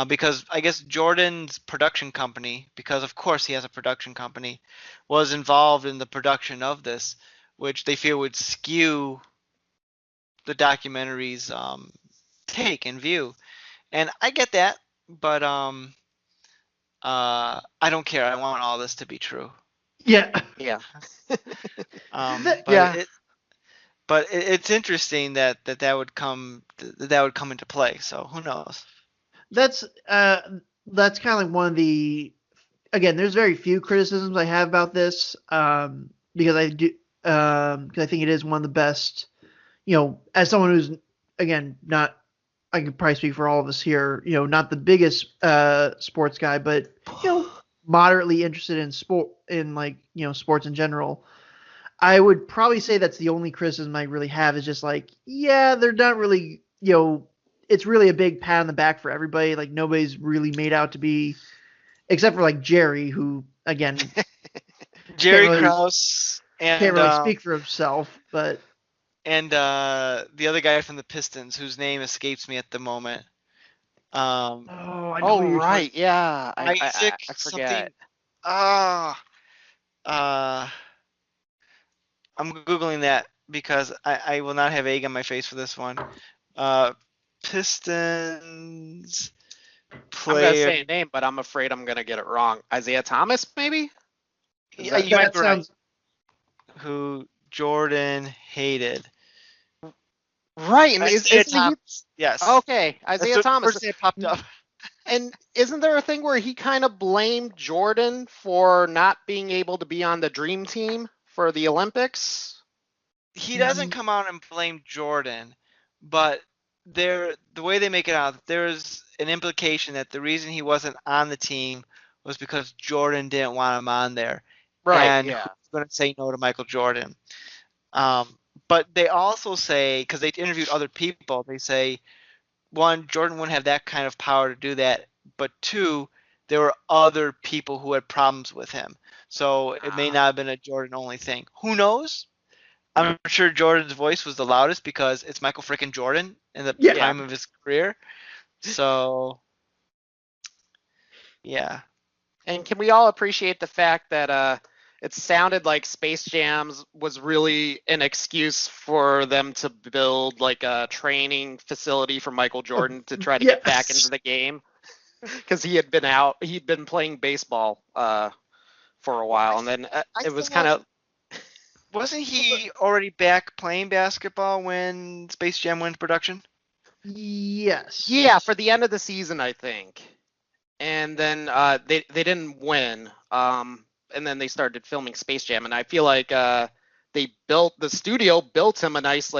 Because I guess Jordan's production company, because of course he has a production company, was involved in the production of this, which they feel would skew the documentary's take and view. And I get that, but I don't care. I want all this to be true. Yeah. Yeah. But it's interesting that would come into play. So who knows? That's kind of like one of the, again, there's very few criticisms I have about this, because I do, because I think it is one of the best, as someone who's, again, not I could probably speak for all of us here. Not the biggest sports guy, but moderately interested in sport, in like sports in general. I would probably say that's the only criticism I really have is just like, yeah, they're not really, it's really a big pat on the back for everybody. Like nobody's really made out to be, except for like Jerry, who again Jerry really, Krause can't really speak for himself, but the other guy from the Pistons, whose name escapes me at the moment. I know Oh who you're talking. right, yeah. Isaac I something. forget. Uh, I'm googling that because I will not have egg on my face for this one. Pistons I'm gonna player. say a name, but I'm afraid I'm gonna get it wrong. Isaiah Thomas, maybe? Yeah, you might That be right. sounds Who Jordan hated. Right, and Isaiah isn't he? Thomas. Yes. Okay, That's Isaiah the Thomas. first thing that popped up. And isn't there a thing where he kind of blamed Jordan for not being able to be on the dream team for the Olympics? He doesn't come out and blame Jordan, but the way they make it out, there's an implication that the reason he wasn't on the team was because Jordan didn't want him on there. Right, And yeah. who's going to say no to Michael Jordan? But they also say, because they interviewed other people, they say, one, Jordan wouldn't have that kind of power to do that, but two, there were other people who had problems with him. So it may not have been a Jordan only thing. Who knows? I'm sure Jordan's voice was the loudest because it's Michael frickin' Jordan in the prime of his career. So, yeah. And can we all appreciate the fact that it sounded like Space Jams was really an excuse for them to build like a training facility for Michael Jordan to try to get back into the game? Because he'd been playing baseball for a while, and then it was kind of. Wasn't he already back playing basketball when Space Jam went into production? Yes. Yeah, for the end of the season, I think. And then they didn't win. And then they started filming Space Jam, and I feel like the studio built him a nice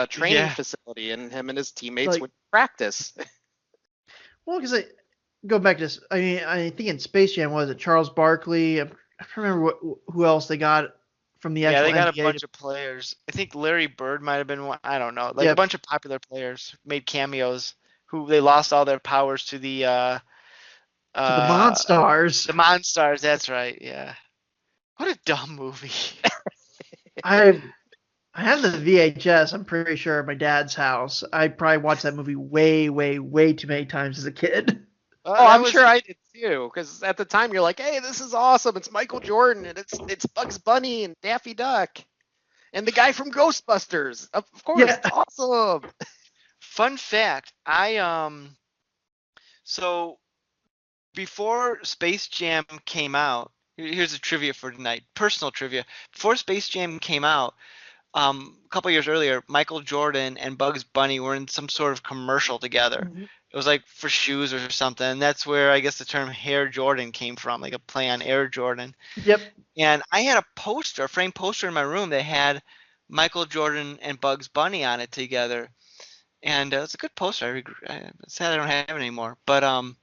training facility, and him and his teammates would practice. Well, because I go back to this. I mean, I think in Space Jam was it Charles Barkley? I don't remember who else they got from the actual. Yeah, they got NBA a bunch of players. I think Larry Bird might have been one. I don't know. A bunch of popular players made cameos who they lost all their powers to the Monstars. The Monstars, that's right. Yeah. What a dumb movie. I have the VHS. I'm pretty sure at my dad's house. I probably watched that movie way, way, way too many times as a kid. I'm sure I did too, because at the time you're like, "Hey, this is awesome! It's Michael Jordan, and it's Bugs Bunny and Daffy Duck, and the guy from Ghostbusters. Of course, it's awesome." Fun fact: so before Space Jam came out, here's a trivia for tonight. Personal trivia: before Space Jam came out, a couple years earlier, Michael Jordan and Bugs Bunny were in some sort of commercial together. Mm-hmm. It was like for shoes or something. And that's where I guess the term Hair Jordan came from, like a play on Air Jordan. Yep. And I had a framed poster in my room that had Michael Jordan and Bugs Bunny on it together. And it's a good poster. I'm sad I don't have it anymore. But in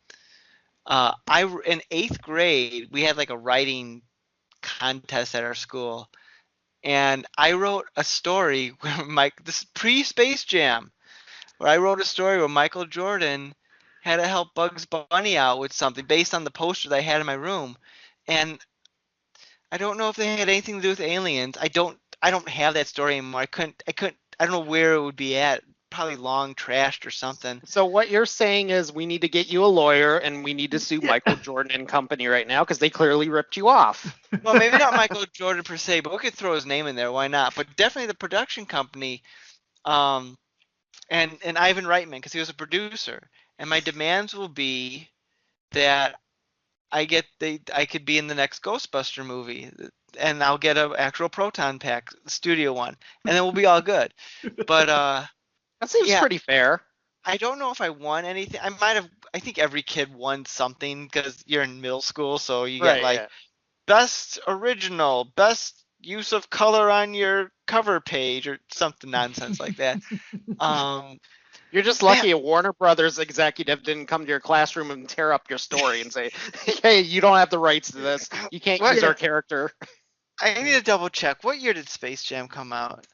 8th grade, we had like a writing contest at our school. And I wrote a story where this is pre-Space Jam, where I wrote a story where Michael Jordan had to help Bugs Bunny out with something based on the poster that I had in my room. And I don't know if they had anything to do with aliens. I don't have that story anymore. I don't know where it would be at. Probably long trashed or something. So what you're saying is we need to get you a lawyer and we need to sue Michael Jordan and company right now because they clearly ripped you off. Well, maybe not Michael Jordan per se, but we could throw his name in there. Why not? But definitely the production company, and Ivan Reitman because he was a producer. And my demands will be that I could be in the next Ghostbuster movie, and I'll get an actual proton pack, the studio one, and then we'll be all good. But that seems pretty fair. I don't know if I won anything. I think every kid won something because you're in middle school, so you get best original, best use of color on your cover page or something nonsense like that. You're just lucky a Warner Brothers executive didn't come to your classroom and tear up your story and say, hey, you don't have the rights to this. You can't use our character. I need to double check. What year did Space Jam come out?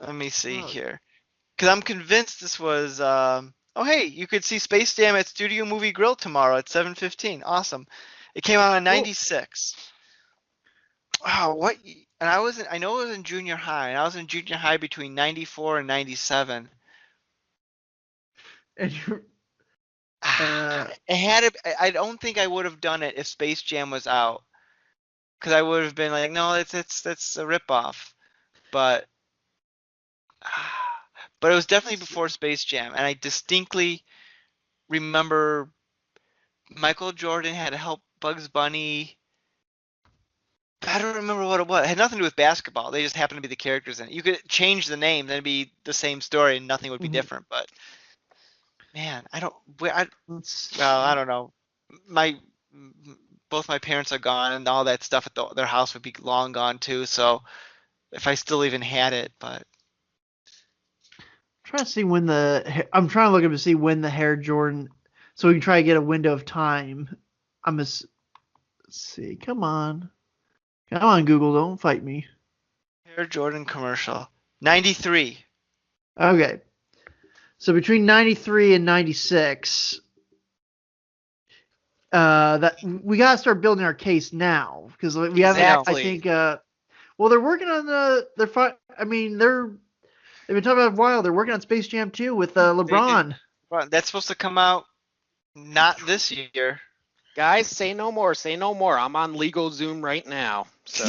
Let me see here. Because I'm convinced this was... oh, hey, you could see Space Jam at Studio Movie Grill tomorrow at 7:15. Awesome. It came out in 96. Wow, what? And I know it was in junior high, and I was in junior high between 94 and 97. And you, I don't think I would have done it if Space Jam was out, because I would have been like, no, that's a ripoff. But it was definitely before Space Jam, and I distinctly remember Michael Jordan had to help Bugs Bunny. I don't remember what it was. It had nothing to do with basketball. They just happened to be the characters in it. You could change the name, then it'd be the same story, and nothing would be different. But man, I don't know. Both my parents are gone, and all that stuff at their house would be long gone too. So if I still even had it, but I'm trying to see I'm trying to look up to see when the Hair Jordan, so we can try to get a window of time. Let's see. Come on, Google, don't fight me. Hair Jordan commercial, 93. Okay, so between 93 and 96, that we gotta start building our case now because we have. I think. Well, they're working on they've been talking about it a while. They're working on Space Jam 2 with LeBron. That's supposed to come out not this year. Guys, say no more. Say no more. I'm on legal Zoom right now, so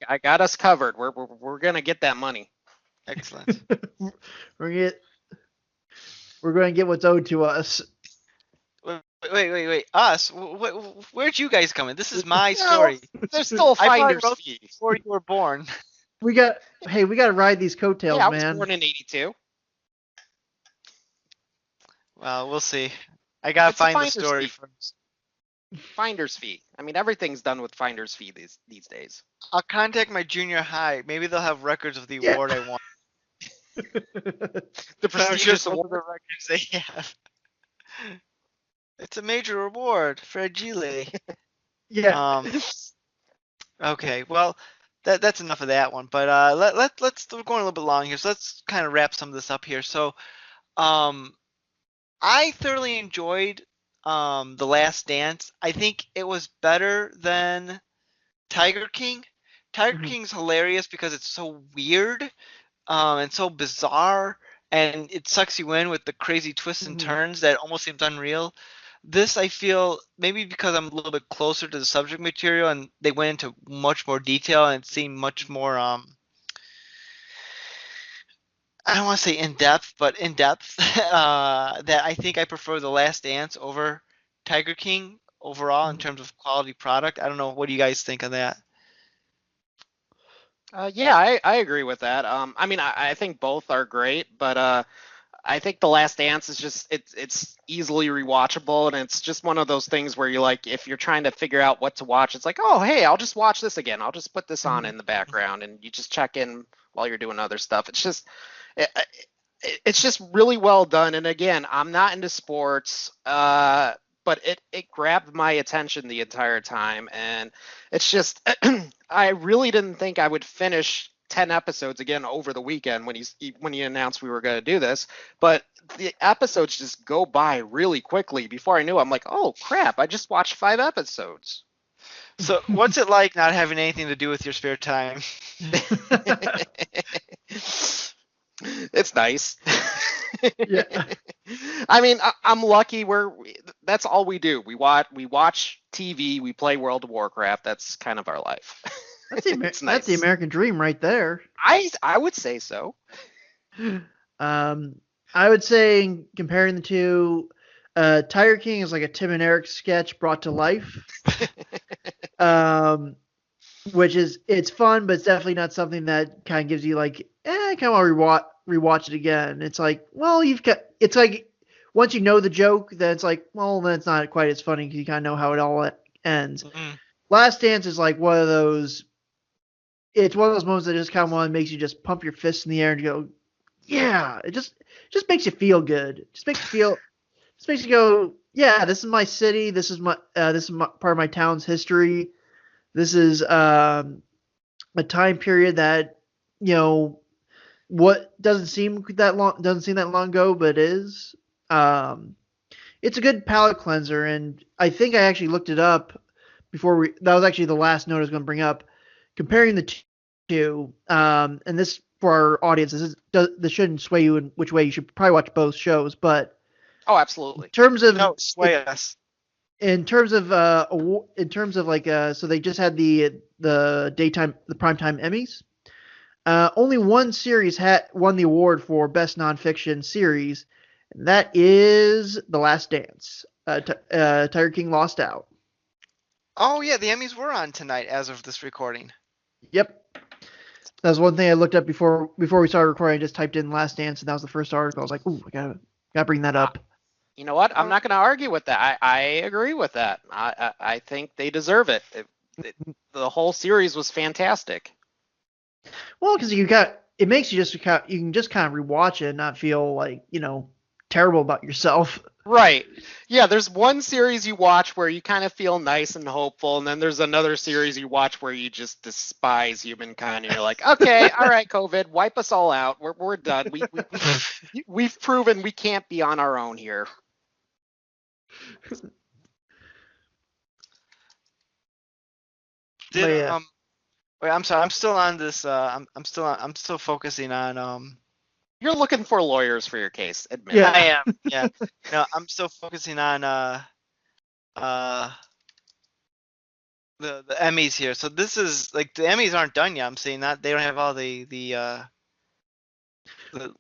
I got us covered. We're gonna get that money. Excellent. We're gonna get what's owed to us. Wait. Us? Where'd you guys come in? This is my story. There's still a finder's fee before you were born. We got to ride these coattails, man. I was born in 82. Well, we'll see. I gotta find the story first. Finder's fee. I mean, everything's done with finder's fee these days. I'll contact my junior high. Maybe they'll have records of the award I won. The prestigious award. The records they have. It's a major award, fragile. Yeah. Okay. Well, that's enough of that one. But let's we're going a little bit long here, so let's kind of wrap some of this up here. So, I thoroughly enjoyed The Last Dance. I think it was better than Tiger King. Tiger King's hilarious because it's so weird and so bizarre, and it sucks you in with the crazy twists and turns that almost seems unreal. This, I feel, maybe because I'm a little bit closer to the subject material and they went into much more detail and it seemed much more, I don't want to say in-depth, but in-depth, that I think I prefer The Last Dance over Tiger King overall in terms of quality product. I don't know. What do you guys think of that? Yeah, I agree with that. I mean, I think both are great, but I think The Last Dance is just it's easily rewatchable, and it's just one of those things where you're like, if you're trying to figure out what to watch, it's like, oh, hey, I'll just watch this again. I'll just put this on in the background, and you just check in while you're doing other stuff. It's just really well done. And again, I'm not into sports, but it grabbed my attention the entire time, and it's just I really didn't think I would finish 10 episodes again over the weekend when he announced we were going to do this, but the episodes just go by really quickly. Before I knew, I'm like, oh crap, I just watched 5 episodes. So what's it like not having anything to do with your spare time? It's nice. Yeah. I mean, I'm lucky that's all we do. We watch TV, we play World of Warcraft. That's kind of our life. That's the American dream right there. I would say so. I would say, comparing the two, Tiger King is like a Tim and Eric sketch brought to life. Which is, it's fun, but it's definitely not something that kind of gives you like, I kind of want to rewatch it again. It's like, well, it's like, once you know the joke, then it's like, well, then it's not quite as funny because you kind of know how it all ends. Last Dance is like one of those, it's one of those moments that just kind of makes you just pump your fists in the air and go, yeah. just makes you feel good. Just makes you go, yeah, this is my city. This is part of my town's history. This is a time period that you know what doesn't seem that long ago, but is. Um, it's a good palate cleanser, and I think I actually looked it up before we. That was actually the last note I was going to bring up, comparing the two. And this for our audience, this shouldn't sway you in which way you should probably watch both shows, but Oh, in absolutely. terms of No, sway us. in terms of like so they just had the primetime Emmys. Only one series had won the award for best nonfiction series, and that is The Last Dance. Tiger King lost out. Oh yeah, the Emmys were on tonight as of this recording. Yep, that was one thing I looked up before we started recording. I just typed in Last Dance, and that was the first article. I was like, ooh, I gotta bring that up. You know what? I'm not going to argue with that. I agree with that. I think they deserve it. The whole series was fantastic. Well, because it makes you you can just kind of rewatch it and not feel like terrible about yourself. Right. Yeah, there's one series you watch where you kind of feel nice and hopeful, and then there's another series you watch where you just despise humankind, and you're like, okay, all right, COVID, wipe us all out. We're done. We've proven we can't be on our own here. Wait, I'm sorry. I'm still on this. I'm still focusing on. You're looking for lawyers for your case. Admit Yeah. I am. Yeah. No, I'm still focusing on the Emmys here. So this is like the Emmys aren't done yet. I'm seeing that they don't have all the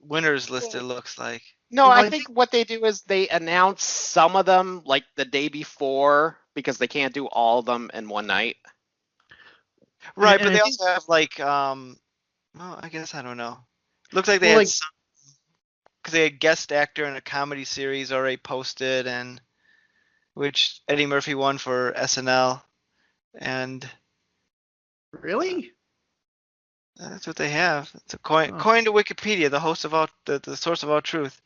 winners listed. Looks like. No, Well, I think what they do is they announce some of them like the day before because they can't do all of them in one night. Right, And but I they think- also have like well, I guess I don't know. Looks like they Well, had some because they had guest actor in a comedy series already posted, and which Eddie Murphy won for SNL, and Really? that's what they have. It's according to Wikipedia, the host of all the source of all truth.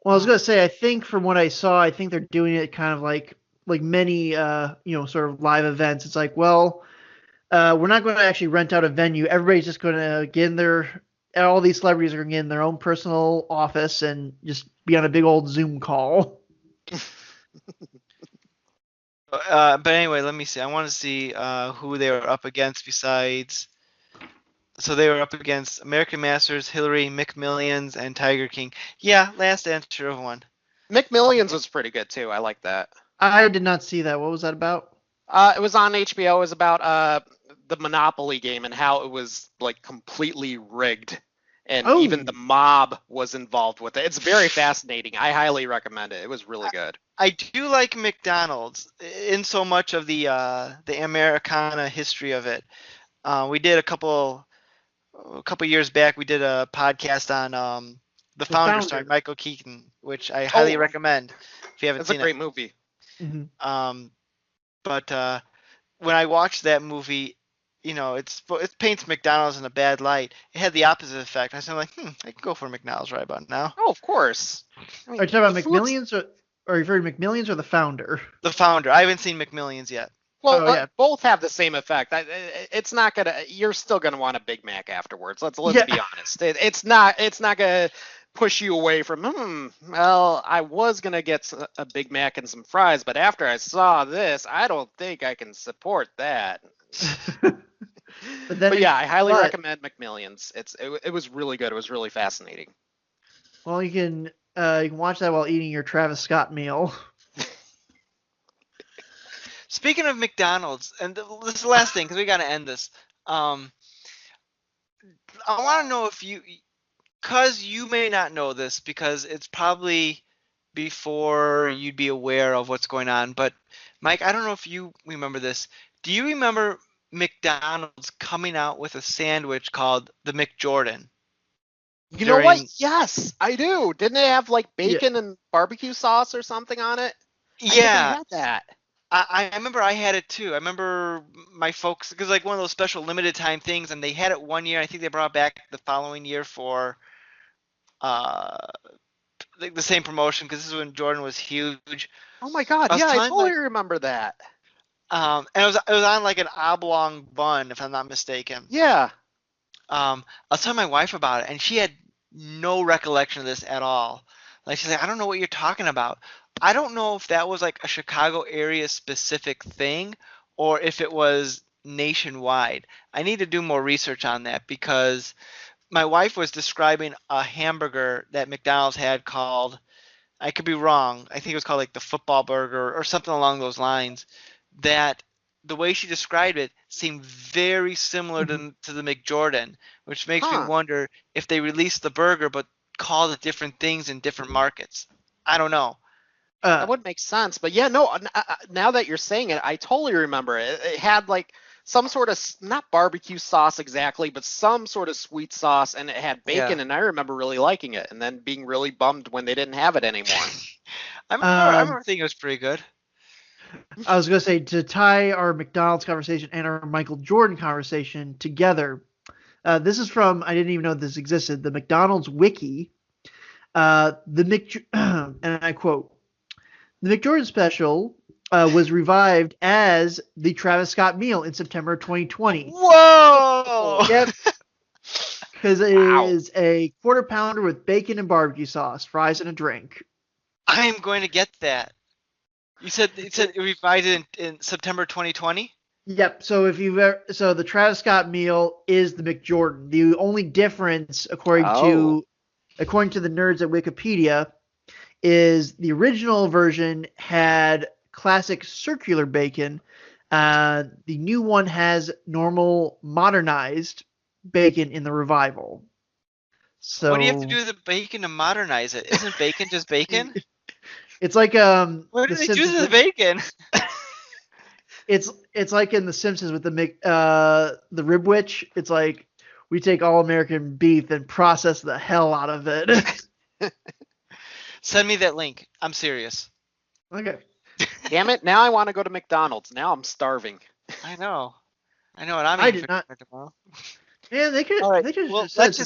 Well, I was gonna say, I think from what I saw, I think they're doing it kind of like many sort of live events. It's like, well, we're not going to actually rent out a venue. Everybody's just going to get in all these celebrities are going to get in their own personal office and just be on a big old Zoom call. But anyway, let me see. I want to see who they were up against besides. So they were up against American Masters, Hillary, McMillions, and Tiger King. Yeah, Last Dance should have won. McMillions was pretty good too. I like that. I did not see that. What was that about? It was on HBO. It was about the Monopoly game and how it was like completely rigged, and even the mob was involved with it. It's very fascinating. I highly recommend it. It was really good. I do like McDonald's in so much of the Americana history of it. We did a couple years back. We did a podcast on the Founder starring Michael Keaton, which I highly recommend if you haven't seen it. It's a great movie. Mm-hmm. But when I watched that movie, it paints McDonald's in a bad light. It had the opposite effect. I was like, I can go for McDonald's right about now. Oh, of course. I mean, are you talking about McMillions or are you referring to McMillions or the Founder? The Founder. I haven't seen McMillions yet. Well, yeah. Both have the same effect. It's not gonna. You're still gonna want a Big Mac afterwards. Let's be honest. It's not gonna push you away from. Well, I was gonna get a Big Mac and some fries, but after I saw this, I don't think I can support that. But yeah, I highly recommend McMillions. It was really good. It was really fascinating. Well, you can watch that while eating your Travis Scott meal. Speaking of McDonald's, and this is the last thing because we got to end this. I want to know if because you may not know this because it's probably before you'd be aware of what's going on. But Mike, I don't know if you remember this. Do you remember McDonald's coming out with a sandwich called the McJordan? You know what? Yes, I do. Didn't it have like bacon and barbecue sauce or something on it? Yeah. I had that. I remember I had it too. I remember my folks, because like one of those special limited time things, and they had it one year. I think they brought it back the following year for like the same promotion, because this is when Jordan was huge. Oh my God! I was Yeah, I telling totally remember that. and it was on like an oblong bun, if I'm not mistaken. Yeah. I was telling my wife about it, and she had no recollection of this at all. Like she's like, I don't know what you're talking about. I don't know if that was like a Chicago area specific thing or if it was nationwide. I need to do more research on that because my wife was describing a hamburger that McDonald's had called, I could be wrong, I think it was called like the football burger or something along those lines, that the way she described it seemed very similar to the McJordan, which makes me Huh. wonder if they released the burger but called it different things in different markets. I don't know. That would make sense. But yeah, no, now that you're saying it, I totally remember it. It had like some sort of, not barbecue sauce exactly, but some sort of sweet sauce, and it had bacon, and I remember really liking it and then being really bummed when they didn't have it anymore. I remember thinking it was pretty good. I was going to say, to tie our McDonald's conversation and our Michael Jordan conversation together, this is from, I didn't even know this existed, the McDonald's Wiki. And I quote, the McJordan special was revived as the Travis Scott meal in September 2020. Whoa! Yep. Because it is a quarter pounder with bacon and barbecue sauce, fries, and a drink. I am going to get that. You said it revived in September 2020? Yep. So so the Travis Scott meal is the McJordan. The only difference, according to the nerds at Wikipedia, is the original version had classic circular bacon. The new one has normal modernized bacon in the revival. So what do you have to do with the bacon to modernize it? Isn't bacon just bacon? It's like what do they do to the bacon? It's like in The Simpsons with the rib witch. It's like we take all American beef and process the hell out of it. Send me that link. I'm serious. Okay. Damn it! Now I want to go to McDonald's. Now I'm starving. I know what I'm eating for dinner tomorrow. Yeah, they could. All right. They could Well, let's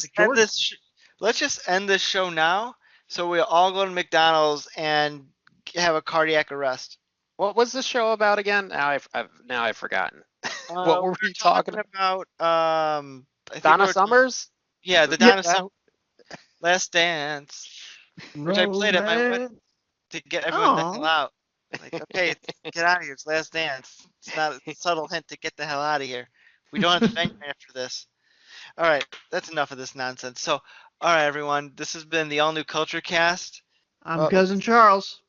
just end this show now, so we all go to McDonald's and have a cardiac arrest. What was this show about again? Now I've forgotten. What were we talking about? Donna Summers? Yeah, the Donna Summers Last Dance, which I played at my wedding to get everyone the hell out. Like, okay, get out of here. It's Last Dance. It's not a subtle hint to get the hell out of here. We don't have to thank me after this. All right, that's enough of this nonsense. So, all right, everyone, this has been the All New Culture Cast. I'm Cousin Charles.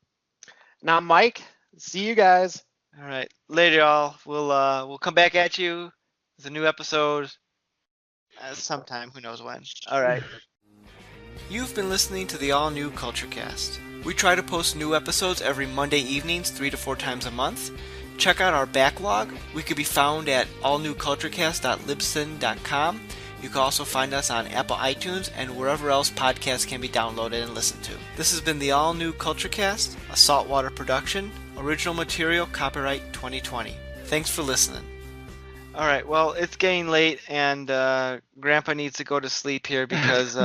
And I'm Mike. See you guys. All right, later, y'all. We'll come back at you with a new episode sometime. Who knows when? All right. You've been listening to the All New Culture Cast. We try to post new episodes every Monday evenings, 3 to 4 times a month. Check out our backlog. We could be found at allnewculturecast.libsyn.com. You can also find us on Apple iTunes and wherever else podcasts can be downloaded and listened to. This has been the All New Culture Cast, a Saltwater production. Original material, copyright 2020. Thanks for listening. All right, well, it's getting late and Grandpa needs to go to sleep here because